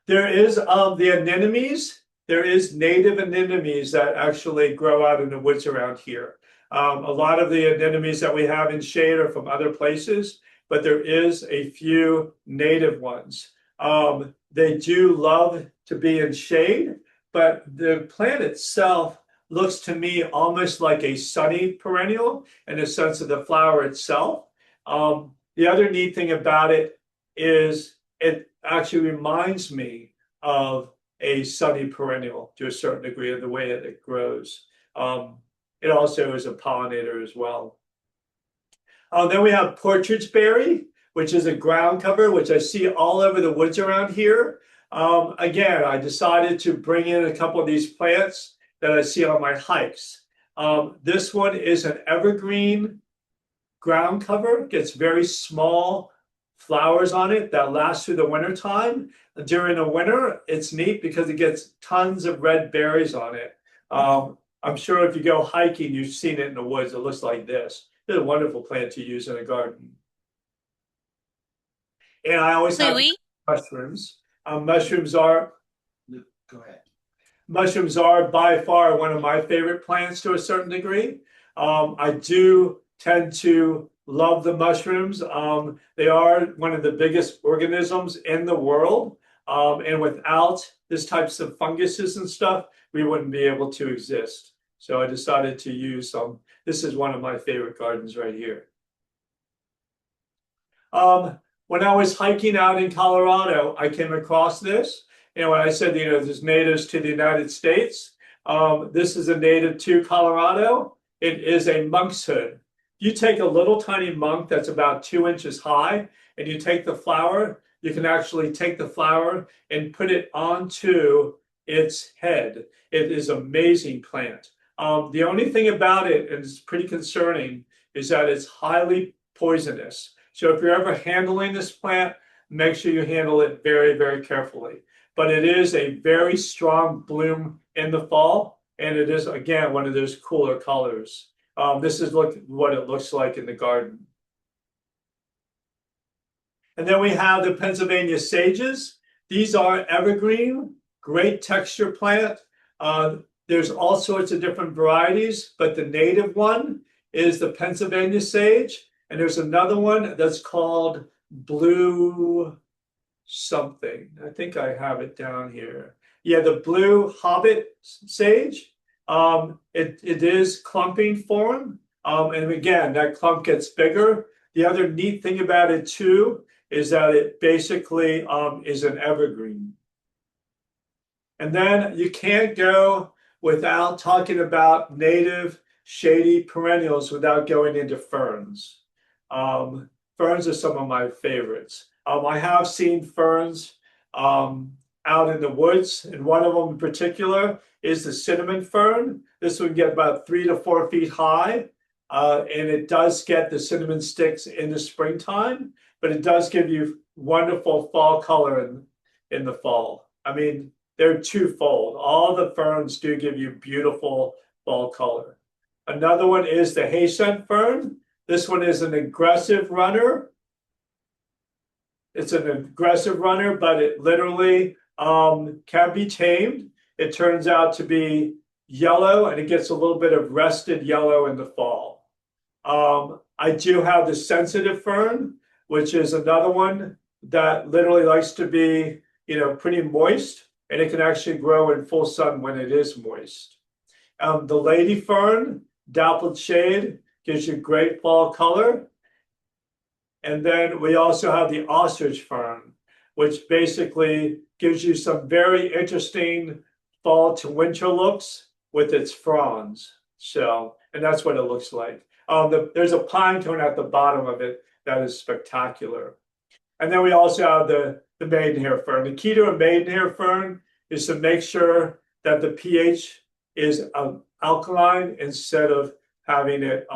Speaker 2: There is the anemones. There is native anemones that actually grow out in the woods around here. A lot of the anemones that we have in shade are from other places, but there is a few native ones. They do love to be in shade, but the plant itself looks to me almost like a sunny perennial in the sense of the flower itself. The other neat thing about it is it actually reminds me of a sunny perennial to a certain degree of the way that it grows. It also is a pollinator as well. Then we have partridge berry, which is a ground cover, which I see all over the woods around here. Again, I decided to bring in a couple of these plants that I see on my hikes. This one is an evergreen ground cover, gets very small flowers on it that last through the winter time. During the winter, it's neat because it gets tons of red berries on it. I'm sure if you go hiking, you've seen it in the woods. It looks like this. It's a wonderful plant to use in a garden. And I always have
Speaker 1: Louis?
Speaker 2: mushrooms. Mushrooms are,
Speaker 3: Go ahead.
Speaker 2: mushrooms are by far one of my favorite plants to a certain degree. I do tend to love the mushrooms. They are one of the biggest organisms in the world. And without this types of funguses and stuff, we wouldn't be able to exist. So I decided to use some. This is one of my favorite gardens right here. When I was hiking out in Colorado, I came across this. When I said, there's natives to the United States, this is a native to Colorado. It is a monk's hood. You take a little tiny monk that's about 2 inches high, and you take the flower, you can actually take the flower and put it onto its head. It is an amazing plant. The only thing about it, and it's pretty concerning, is that it's highly poisonous. So if you're ever handling this plant, make sure you handle it very, very carefully. But it is a very strong bloom in the fall, and it is, again, one of those cooler colors. This is what it looks like in the garden. And then we have the Pennsylvania sages. These are evergreen, great texture plant. There's all sorts of different varieties, but the native one is the Pennsylvania sage. And there's another one that's called blue something. I think I have it down here. Yeah, the blue hobbit sage. It is clumping form. And again, that clump gets bigger. The other neat thing about it too is that it basically is an evergreen. And then you can't go without talking about native shady perennials without going into ferns. Ferns are some of my favorites. I have seen ferns out in the woods, and one of them in particular is the cinnamon fern. This one get about 3 to 4 feet high, and it does get the cinnamon sticks in the springtime, but it does give you wonderful fall color in the fall. I mean, they're twofold. All the ferns do give you beautiful fall color. Another one is the hay scent fern. This one is an aggressive runner. It's an aggressive runner, but it literally can be tamed. It turns out to be yellow, and it gets a little bit of rested yellow in the fall. I do have the sensitive fern, which is another one that literally likes to be, pretty moist, and it can actually grow in full sun when it is moist. The lady fern, dappled shade, gives you great fall color. And then we also have the ostrich fern, which basically gives you some very interesting fall to winter looks with its fronds. So, and that's what it looks like. There's a pine cone at the bottom of it that is spectacular. And then we also have the maidenhair fern. The key to a maidenhair fern is to make sure that the pH is alkaline instead of having it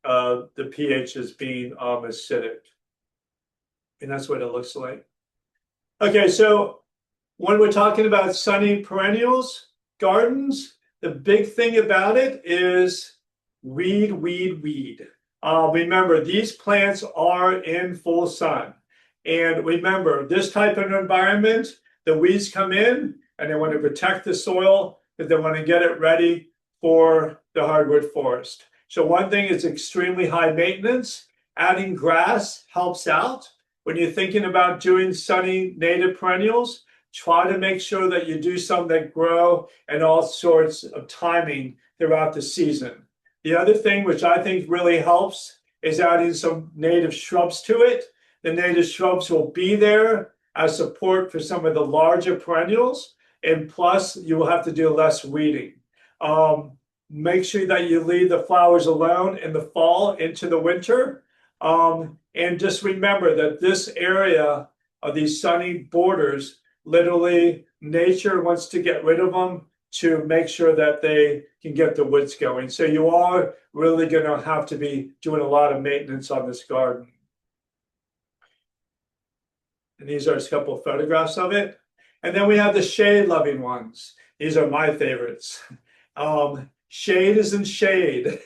Speaker 2: the pH is being acidic. And that's what it looks like. Okay, so when we're talking about sunny perennials, gardens, the big thing about it is weed. Remember, these plants are in full sun. And remember, this type of environment, the weeds come in and they want to protect the soil, but they want to get it ready for the hardwood forest. So one thing is extremely high maintenance. Adding grass helps out. When you're thinking about doing sunny native perennials, try to make sure that you do some that grow in all sorts of timing throughout the season. The other thing, which I think really helps, is adding some native shrubs to it. The native shrubs will be there as support for some of the larger perennials, and plus you will have to do less weeding. Make sure that you leave the flowers alone in the fall into the winter. And just remember that this area of these sunny borders, literally nature wants to get rid of them to make sure that they can get the woods going. So you are really going to have to be doing a lot of maintenance on this garden. And these are a couple of photographs of it. And then we have the shade-loving ones. These are my favorites. Shade is in shade,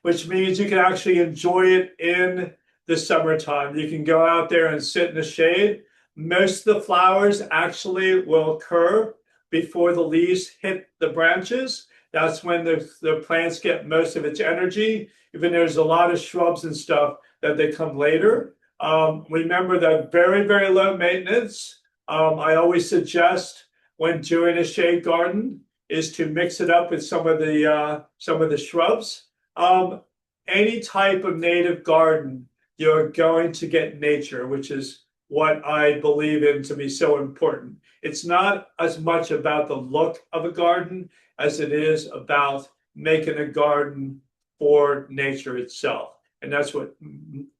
Speaker 2: which means you can actually enjoy it in the summertime. You can go out there and sit in the shade. Most of the flowers actually will occur before the leaves hit the branches. That's when the plants get most of its energy. Even there's a lot of shrubs and stuff that they come later. Remember that very, very low maintenance. I always suggest when doing a shade garden is to mix it up with some of the shrubs. Um, any type of native garden, you're going to get nature, which is what I believe in to be so important. It's not as much about the look of a garden as it is about making a garden for nature itself. And that's what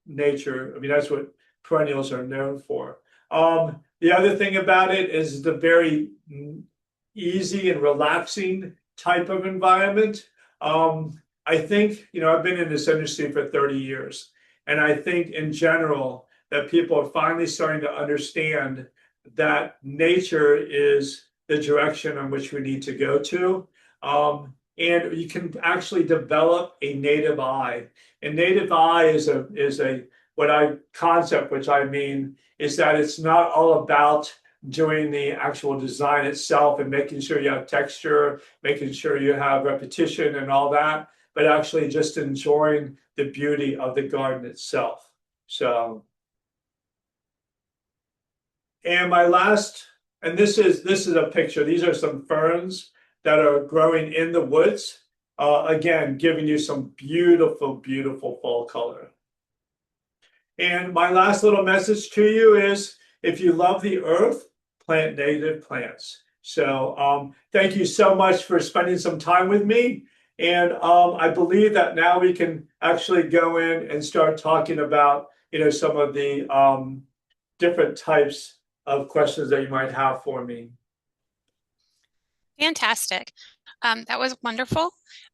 Speaker 2: nature, I mean, that's what perennials are known for. The other thing about it is the very easy and relaxing type of environment. I think, I've been in this industry for 30 years, and I think in general that people are finally starting to understand that nature is the direction in which we need to go to. And you can actually develop a native eye. And native eye is a what I concept, which I mean is that it's not all about doing the actual design itself and making sure you have texture, making sure you have repetition and all that, but actually just enjoying the beauty of the garden itself. So, and my last, and this is a picture. These are some ferns that are growing in the woods. Again, giving you some beautiful, beautiful fall color. And my last little message to you is if you love the earth, plant native plants. So thank you so much for spending some time with me. And I believe that now we can actually go in and start talking about, some of the different types of questions that you might have for me.
Speaker 1: Fantastic. That was wonderful.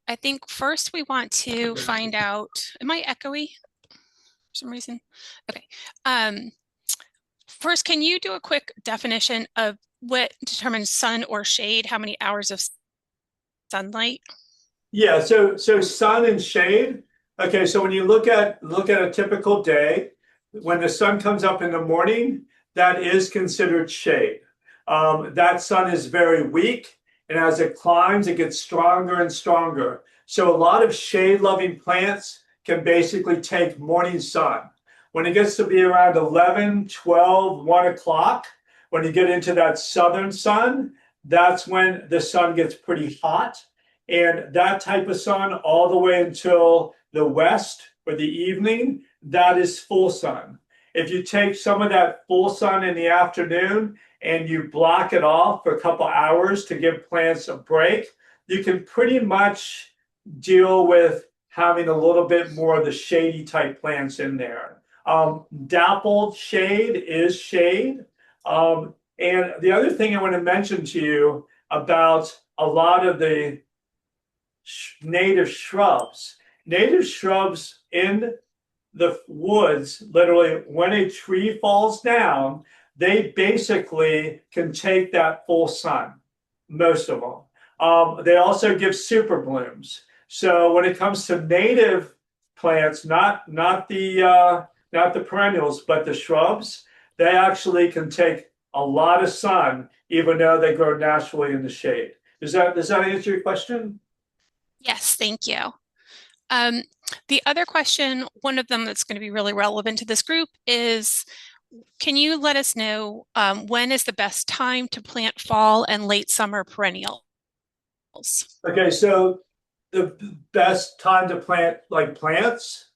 Speaker 1: I think first we want to find out, am I echoey for some reason? Okay. First, can you do a quick definition of what determines sun or shade? How many hours of sunlight?
Speaker 2: Yeah, so sun and shade. Okay, so when you look at a typical day, when the sun comes up in the morning, that is considered shade. That sun is very weak, and as it climbs, it gets stronger and stronger. So a lot of shade-loving plants can basically take morning sun. When it gets to be around 11, 12, 1 o'clock, when you get into that southern sun, that's when the sun gets pretty hot. And that type of sun all the way until the west or the evening, that is full sun. If you take some of that full sun in the afternoon and you block it off for a couple hours to give plants a break, you can pretty much deal with having a little bit more of the shady type plants in there. Dappled shade is shade. And the other thing I want to mention to you about a lot of the native shrubs in the woods, literally, when a tree falls down, they basically can take that full sun, most of them. They also give super blooms. So when it comes to native plants, not the perennials, but the shrubs, they actually can take a lot of sun, even though they grow naturally in the shade. Does that answer your question?
Speaker 1: Yes, thank you. Um, the other question, one of them that's going to be really relevant to this group is, can you let us know when is the best time to plant fall and late summer perennials?
Speaker 2: Okay, so the best time to plant like plants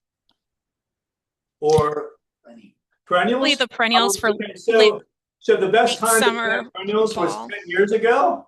Speaker 2: or
Speaker 1: Probably
Speaker 2: perennials?
Speaker 1: the perennials for
Speaker 2: Okay,
Speaker 1: late,
Speaker 2: so the best
Speaker 1: late
Speaker 2: time to
Speaker 1: summer
Speaker 2: plant
Speaker 1: and
Speaker 2: perennials was
Speaker 1: fall.
Speaker 2: 10 years ago.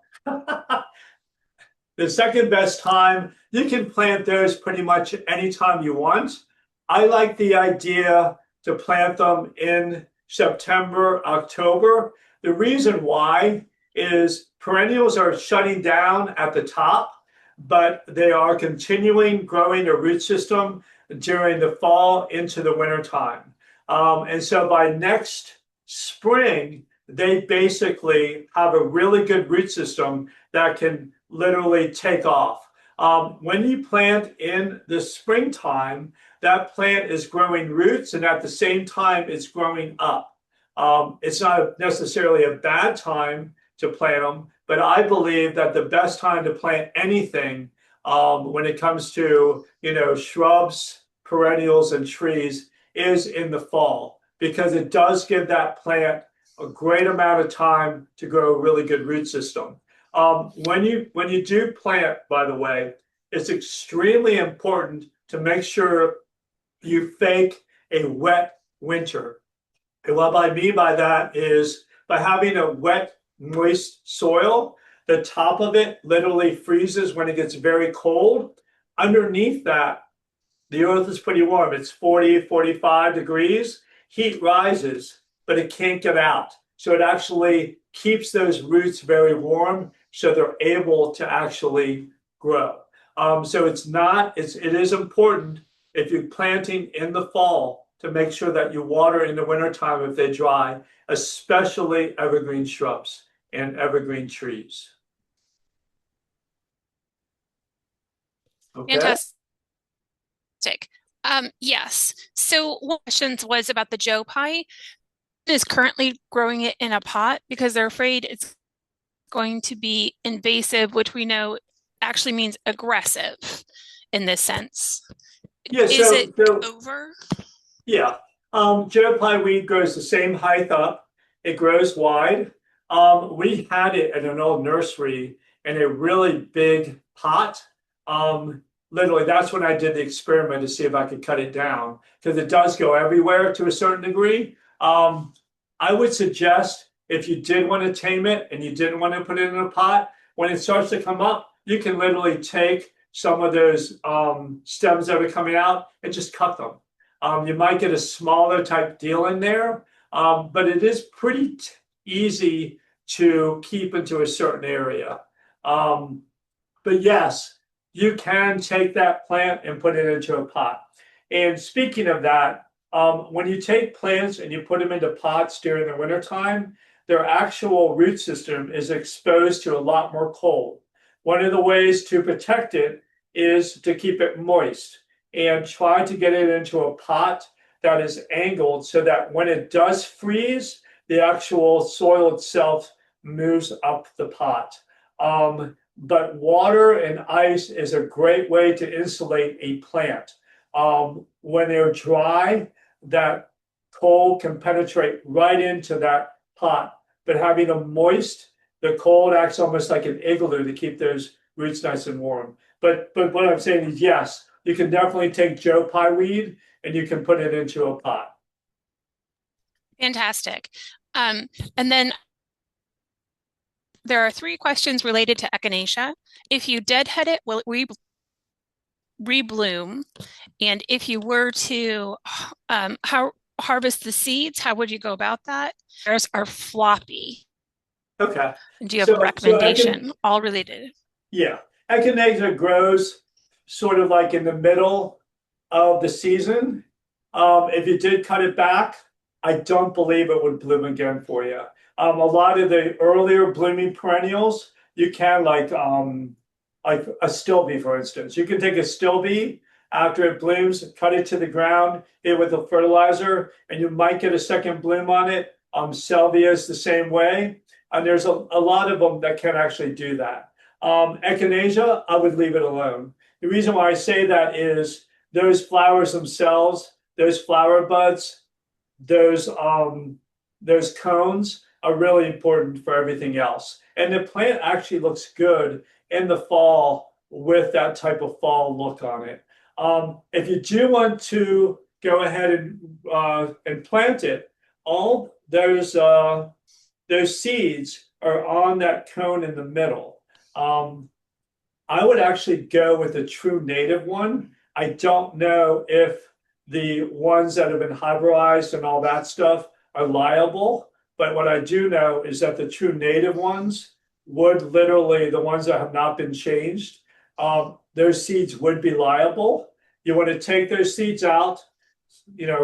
Speaker 2: The second best time, you can plant those pretty much anytime you want. I like the idea to plant them in September, October. The reason why is perennials are shutting down at the top, but they are continuing growing their root system during the fall into the winter time. And so by next spring, they basically have a really good root system that can literally take off. When you plant in the springtime, that plant is growing roots and at the same time it's growing up. It's not necessarily a bad time to plant them, but I believe that the best time to plant anything when it comes to shrubs, perennials, and trees is in the fall. because it does give that plant a great amount of time to grow a really good root system. When you do plant, by the way, it's extremely important to make sure you fake a wet winter. And what I mean by that is by having a wet, moist soil, the top of it literally freezes when it gets very cold. Underneath that, the earth is pretty warm. It's 40, 45 degrees. Heat rises, but it can't get out. So it actually keeps those roots very warm so they're able to actually grow. So it is important if you're planting in the fall to make sure that you water in the wintertime if they dry, especially evergreen shrubs and evergreen trees. Okay.
Speaker 1: Fantastic. Yes. So one of the questions was about the Joe Pye. Is currently growing it in a pot because they're afraid it's going to be invasive, which we know actually means aggressive in this sense.
Speaker 2: Yeah,
Speaker 1: Is
Speaker 2: so
Speaker 1: it
Speaker 2: so
Speaker 1: over?
Speaker 2: yeah. Joe Pye weed grows the same height up. It grows wide. We had it at an old nursery in a really big pot. Literally, that's when I did the experiment to see if I could cut it down because it does go everywhere to a certain degree. I would suggest if you did want to tame it and you didn't want to put it in a pot, when it starts to come up, you can literally take some of those stems that are coming out and just cut them. You might get a smaller type deal in there, but it is pretty easy to keep into a certain area. Um, but yes, you can take that plant and put it into a pot. And speaking of that, when you take plants and you put them into pots during the wintertime, their actual root system is exposed to a lot more cold. One of the ways to protect it is to keep it moist and try to get it into a pot that is angled so that when it does freeze, the actual soil itself moves up the pot. But water and ice is a great way to insulate a plant. When they're dry, that cold can penetrate right into that pot. But having them moist, the cold acts almost like an igloo to keep those roots nice and warm. But what I'm saying is yes, you can definitely take Joe Pye weed and you can put it into a pot.
Speaker 1: Fantastic. Um, and then there are three questions related to echinacea. If you deadhead it, will it rebloom? And if you were to harvest the seeds, how would you go about that? Theirs are floppy.
Speaker 2: Okay.
Speaker 1: Do you have a
Speaker 2: So I can,
Speaker 1: recommendation? All related.
Speaker 2: yeah, echinacea grows sort of like in the middle of the season. If you did cut it back, I don't believe it would bloom again for you. A lot of the earlier blooming perennials, you can like a stilby, for instance. You can take a stilby after it blooms, cut it to the ground, hit it with a fertilizer, and you might get a second bloom on it. Salvia is the same way. And there's a lot of them that can actually do that. Echinacea, I would leave it alone. The reason why I say that is those flowers themselves, those flower buds, those those cones are really important for everything else. And the plant actually looks good in the fall with that type of fall look on it. If you do want to go ahead and plant it, all those seeds are on that cone in the middle. I would actually go with a true native one. I don't know if the ones that have been hybridized and all that stuff are liable, but what I do know is that the true native ones would literally, the ones that have not been changed, those seeds would be liable. You want to take those seeds out,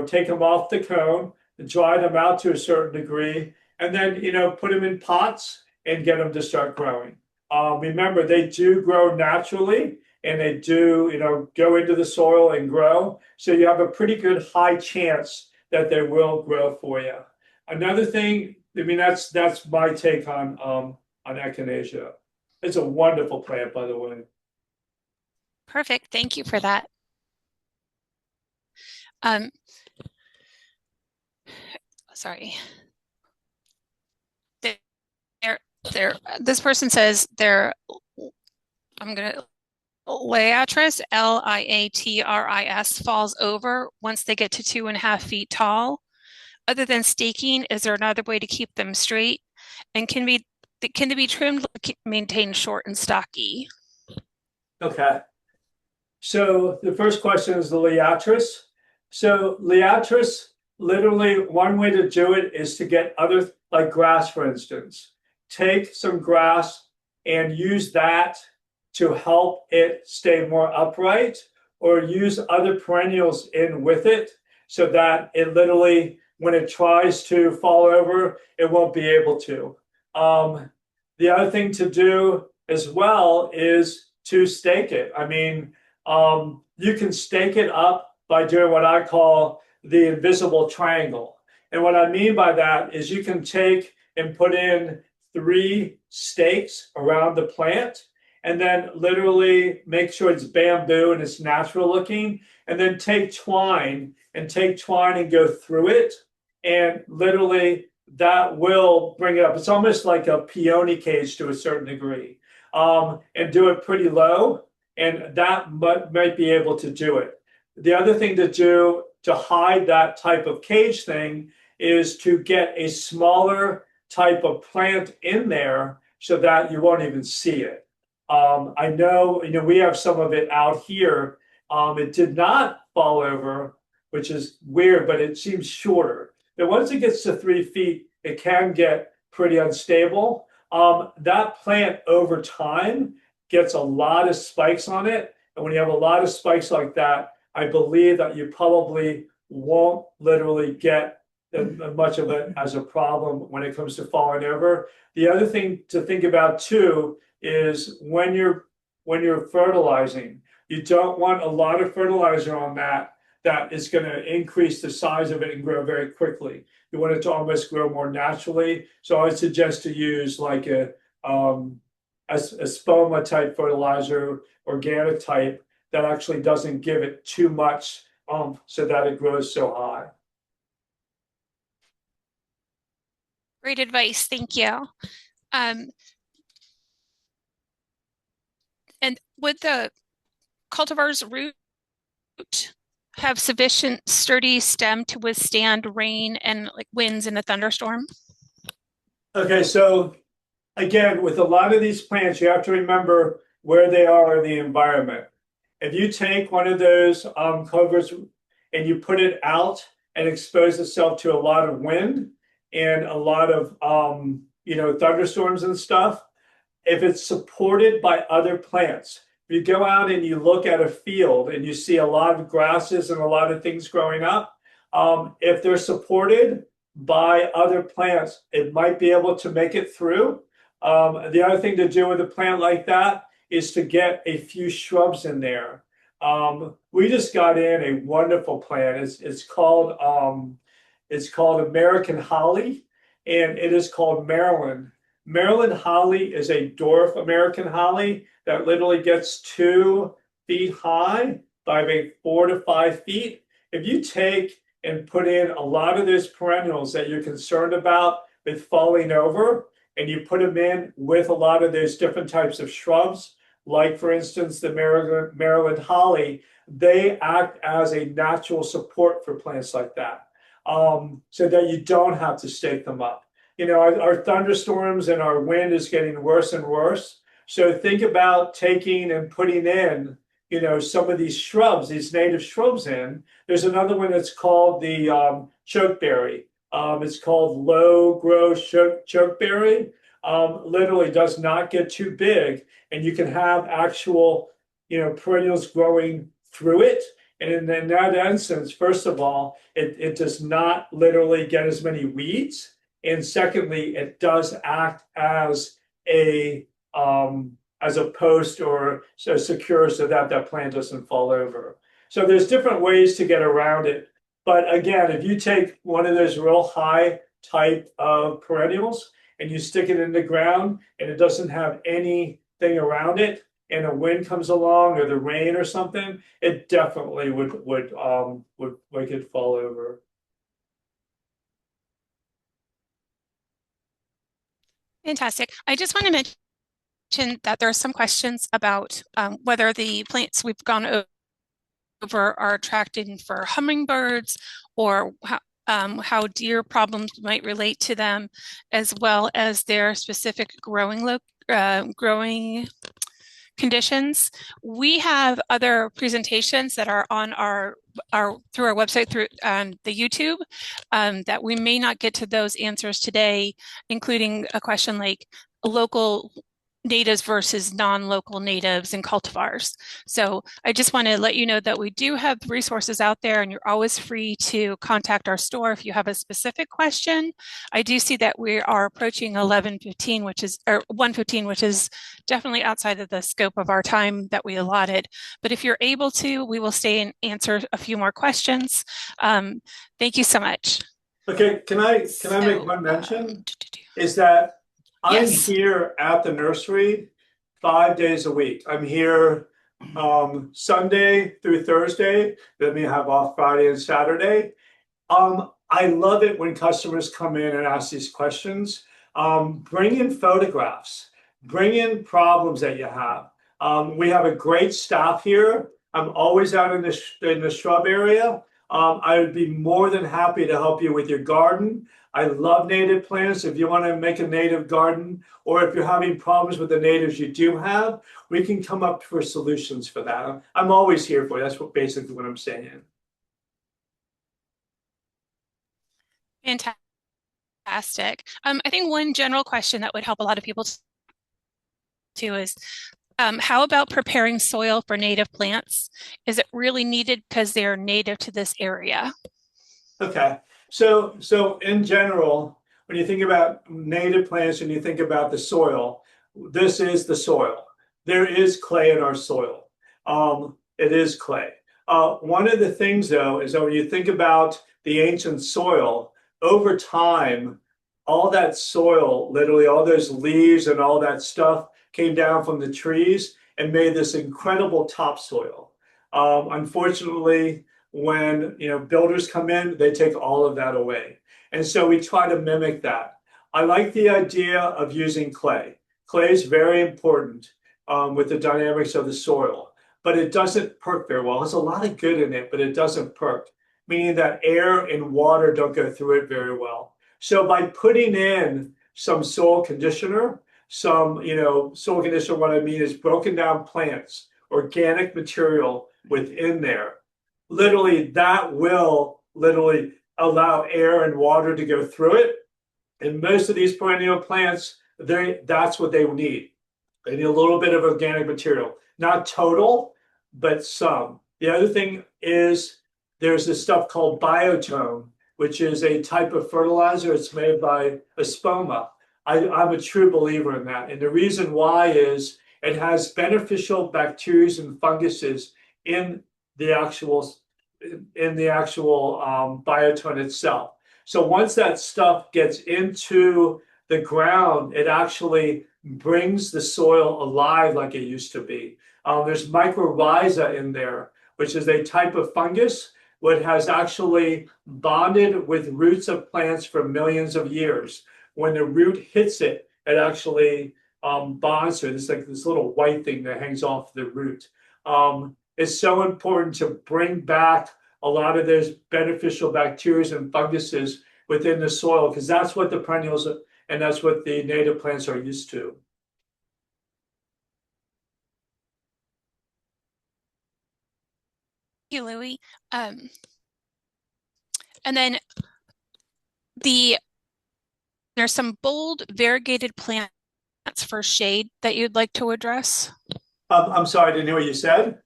Speaker 2: take them off the cone, dry them out to a certain degree, and then, put them in pots and get them to start growing. Remember, they do grow naturally and they do, go into the soil and grow. So you have a pretty good high chance that they will grow for you. Another thing, I mean, that's my take on echinacea. It's a wonderful plant, by the way.
Speaker 1: Perfect. Thank you for that. Um, sorry. They're, this person says they're, I'm going to, liatris, liatris, falls over once they get to 2.5 feet tall. Other than staking, is there another way to keep them straight? And can they be trimmed, maintained short and stocky?
Speaker 2: Okay. So the first question is the liatris. So liatris, literally one way to do it is to get other, like grass, for instance. Take some grass and use that to help it stay more upright, or use other perennials in with it so that it literally, when it tries to fall over, it won't be able to. The other thing to do as well is to stake it. I mean, you can stake it up by doing what I call the invisible triangle. And what I mean by that is you can take and put in 3 stakes around the plant, and then literally make sure it's bamboo and it's natural looking, and then take twine and go through it. And literally that will bring it up. It's almost like a peony cage to a certain degree. And do it pretty low, and that might be able to do it. The other thing to do to hide that type of cage thing is to get a smaller type of plant in there so that you won't even see it. I know, we have some of it out here. It did not fall over, which is weird, but it seems shorter. But once it gets to 3 feet, it can get pretty unstable. That plant over time gets a lot of spikes on it. And when you have a lot of spikes like that, I believe that you probably won't literally get much of it as a problem when it comes to falling over. The other thing to think about too is when you're fertilizing, you don't want a lot of fertilizer on that is going to increase the size of it and grow very quickly. You want it to almost grow more naturally. So I would suggest to use like a spoma type fertilizer, organic type, that actually doesn't give it too much so that it grows so high.
Speaker 1: Great advice. Thank you. Um, and would the cultivar's root have sufficient sturdy stem to withstand rain and like winds in a thunderstorm?
Speaker 2: Okay, so again, with a lot of these plants, you have to remember where they are in the environment. If you take one of those covers and you put it out and expose itself to a lot of wind and a lot of thunderstorms and stuff, if it's supported by other plants, if you go out and you look at a field and you see a lot of grasses and a lot of things growing up, if they're supported by other plants, it might be able to make it through. The other thing to do with a plant like that is to get a few shrubs in there. We just got in a wonderful plant. It's called American Holly, and it is called Maryland. Maryland holly is a dwarf American holly that literally gets 2 feet high by maybe 4 to 5 feet. If you take and put in a lot of those perennials that you're concerned about with falling over, and you put them in with a lot of those different types of shrubs, like for instance, the Maryland holly, they act as a natural support for plants like that, so that you don't have to stake them up. Our thunderstorms and our wind is getting worse and worse. So think about taking and putting in, some of these shrubs, these native shrubs in. There's another one that's called the chokeberry. It's called low growth chokeberry. Literally does not get too big, and you can have actual, perennials growing through it. And in that instance, first of all, it does not literally get as many weeds. And secondly, it does act as a post or so secure so that that plant doesn't fall over. So there's different ways to get around it. But again, if you take one of those real high type of perennials and you stick it in the ground and it doesn't have anything around it, and a wind comes along or the rain or something, it definitely would make it fall over.
Speaker 1: Fantastic. I just want to mention that there are some questions about whether the plants we've gone over are attracting for hummingbirds or how deer problems might relate to them, as well as their specific growing conditions. We have other presentations that are on our through our website through the YouTube that we may not get to those answers today, including a question like local natives versus non-local natives and cultivars. So I just want to let you know that we do have resources out there, and you're always free to contact our store if you have a specific question. I do see that we are approaching 11:15, which is or 1:15, which is definitely outside of the scope of our time that we allotted. But if you're able to, we will stay and answer a few more questions. Thank you so much.
Speaker 2: Okay, can I make one mention? Is that I'm
Speaker 1: Yes.
Speaker 2: here at the nursery 5 days a week. I'm here Sunday through Thursday. Then we have off Friday and Saturday. I love it when customers come in and ask these questions. Bring in photographs, bring in problems that you have. We have a great staff here. I'm always out in the shrub area. I would be more than happy to help you with your garden. I love native plants. If you want to make a native garden, or if you're having problems with the natives you do have, we can come up for solutions for that. I'm always here for you. That's basically what I'm saying.
Speaker 1: Fantastic. I think one general question that would help a lot of people too is how about preparing soil for native plants? Is it really needed because they're native to this area?
Speaker 2: Okay. So in general, when you think about native plants and you think about the soil, this is the soil. There is clay in our soil. It is clay. One of the things, though, is that when you think about the ancient soil, over time, all that soil, literally all those leaves and all that stuff came down from the trees and made this incredible topsoil. Unfortunately, when builders come in, they take all of that away. And so we try to mimic that. I like the idea of using clay. Clay is very important with the dynamics of the soil, but it doesn't perk very well. There's a lot of good in it, but it doesn't perk, meaning that air and water don't go through it very well. So by putting in some soil conditioner, soil conditioner, what I mean is broken down plants, organic material within there. Literally, that will literally allow air and water to go through it. And most of these perennial plants, that's what they need. They need a little bit of organic material, not total, but some. The other thing is there's this stuff called biotone, which is a type of fertilizer. It's made by Espoma. I'm a true believer in that. And the reason why is it has beneficial bacteria and funguses in the actual biotone itself. So once that stuff gets into the ground, it actually brings the soil alive like it used to be. There's mycorrhiza in there, which is a type of fungus which has actually bonded with roots of plants for millions of years. When the root hits it, it actually bonds to it. It's like this little white thing that hangs off the root. It's so important to bring back a lot of those beneficial bacteria and funguses within the soil, because that's what the perennials and that's what the native plants are used to.
Speaker 1: Thank you, Louis. And then there's some bold variegated plants for shade that you'd like to address.
Speaker 2: I'm sorry, I didn't hear what you said.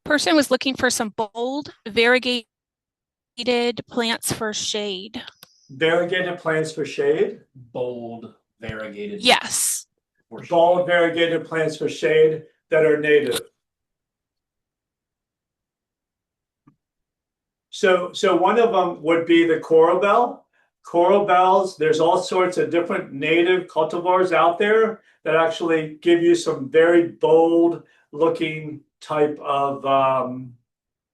Speaker 1: Person was looking for some bold variegated plants for shade.
Speaker 2: Variegated plants for shade?
Speaker 3: Bold, variegated.
Speaker 1: Yes.
Speaker 2: Bold, variegated plants for shade that are native. So one of them would be the coral bell. Coral bells, there's all sorts of different native cultivars out there that actually give you some very bold looking type of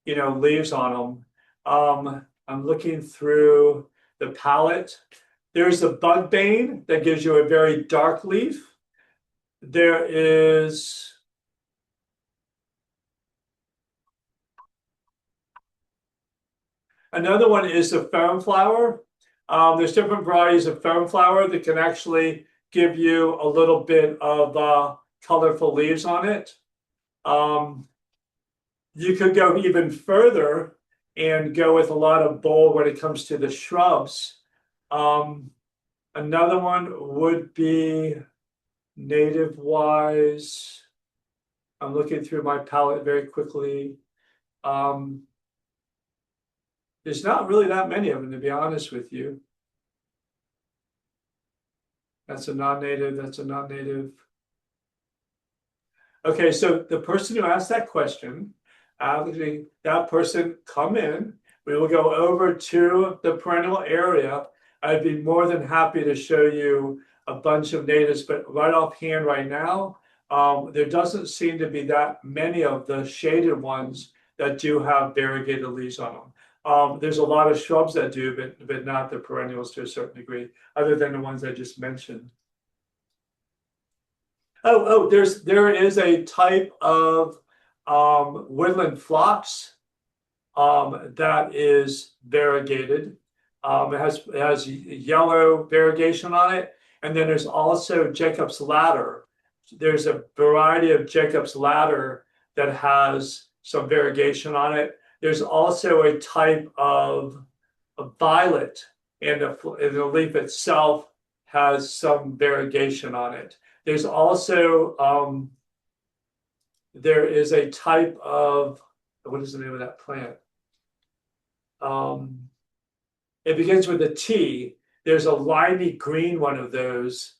Speaker 2: leaves on them. I'm looking through the palette. There's a budbane that gives you a very dark leaf. There is another one is the foam flower. There's different varieties of foam flower that can actually give you a little bit of colorful leaves on it. You could go even further and go with a lot of bold when it comes to the shrubs. Another one would be native wise. I'm looking through my palette very quickly. There's not really that many of them, to be honest with you. That's a non-native, that's a non-native. Okay, so the person who asked that question, that person come in. We will go over to the perennial area. I'd be more than happy to show you a bunch of natives, but right offhand right now, there doesn't seem to be that many of the shaded ones that do have variegated leaves on them. There's a lot of shrubs that do, but not the perennials to a certain degree, other than the ones I just mentioned. There is a type of woodland phlox that is variegated. It has yellow variegation on it, and then there's also Jacob's ladder. There's a variety of Jacob's ladder that has some variegation on it. There's also a type of a violet, and the leaf itself has some variegation on it. There's also there is a type of, what is the name of that plant? It begins with a T. There's a limey green one of those.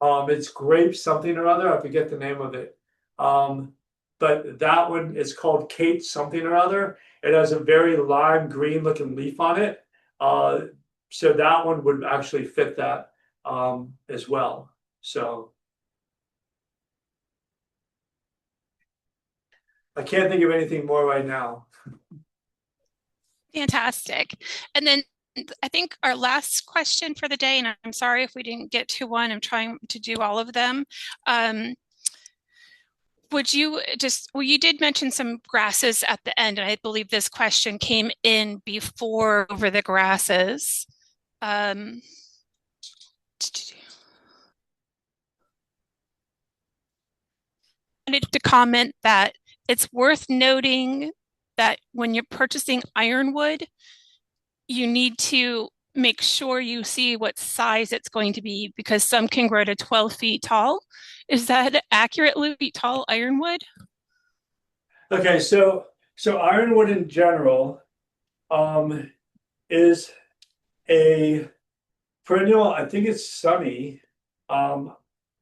Speaker 2: It's grape something or other. I forget the name of it. But that one is called Kate something or other. It has a very lime green looking leaf on it. So that one would actually fit that as well. So I can't think of anything more right now.
Speaker 1: Fantastic. And then I think our last question for the day, and I'm sorry if we didn't get to one, I'm trying to do all of them. Well, you did mention some grasses at the end, and I believe this question came in before over the grasses. I wanted to comment that it's worth noting that when you're purchasing ironwood, you need to make sure you see what size it's going to be because some can grow to 12 feet tall. Is that accurately tall ironwood?
Speaker 2: Okay, so ironwood in general is a perennial. I think it's sunny, and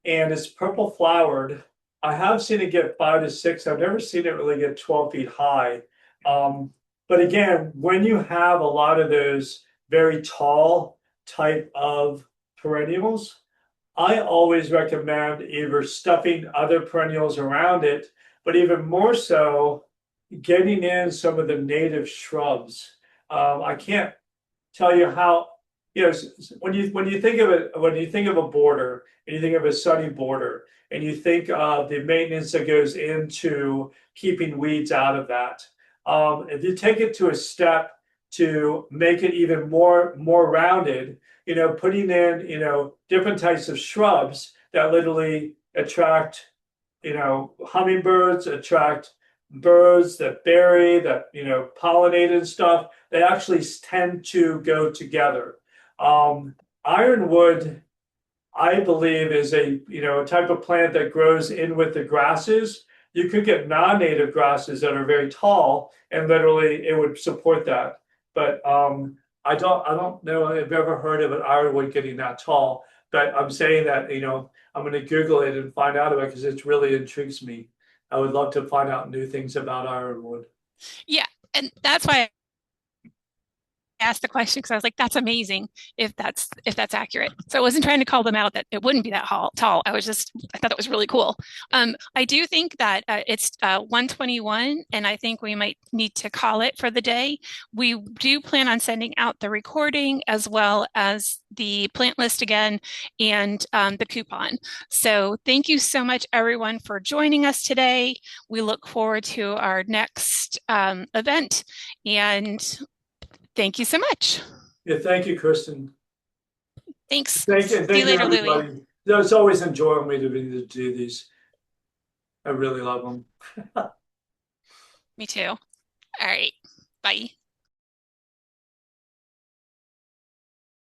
Speaker 2: it's purple flowered. I have seen it get 5 to 6. I've never seen it really get 12 feet high. But again, when you have a lot of those very tall type of perennials, I always recommend either stuffing other perennials around it, but even more so, getting in some of the native shrubs. I can't tell you how, when you think of it, when you think of a border and you think of a sunny border and you think of the maintenance that goes into keeping weeds out of that, if you take it to a step to make it even more rounded, putting in different types of shrubs that literally attract hummingbirds, attract birds that berry, that pollinate and stuff. They actually tend to go together. Ironwood, I believe, is a type of plant that grows in with the grasses. You could get non-native grasses that are very tall, and literally it would support that. But I don't know if I've ever heard of an ironwood getting that tall. But I'm saying that I'm going to Google it and find out about it because it really intrigues me. I would love to find out new things about ironwood.
Speaker 1: Yeah, and that's why asked the question because I was like, that's amazing if that's accurate. So I wasn't trying to call them out that it wouldn't be that tall. I thought it was really cool. I do think that it's 1:21, and I think we might need to call it for the day. We do plan on sending out the recording as well as the plant list again and the coupon. So thank you so much, everyone, for joining us today. We look forward to our next event, and thank you so much.
Speaker 2: Yeah, thank you, Kristen.
Speaker 1: Thanks.
Speaker 2: Thank you,
Speaker 1: See you later, Louie.
Speaker 2: everybody. It's always enjoying me to do these. I really love them.
Speaker 1: Me too. All right. Bye.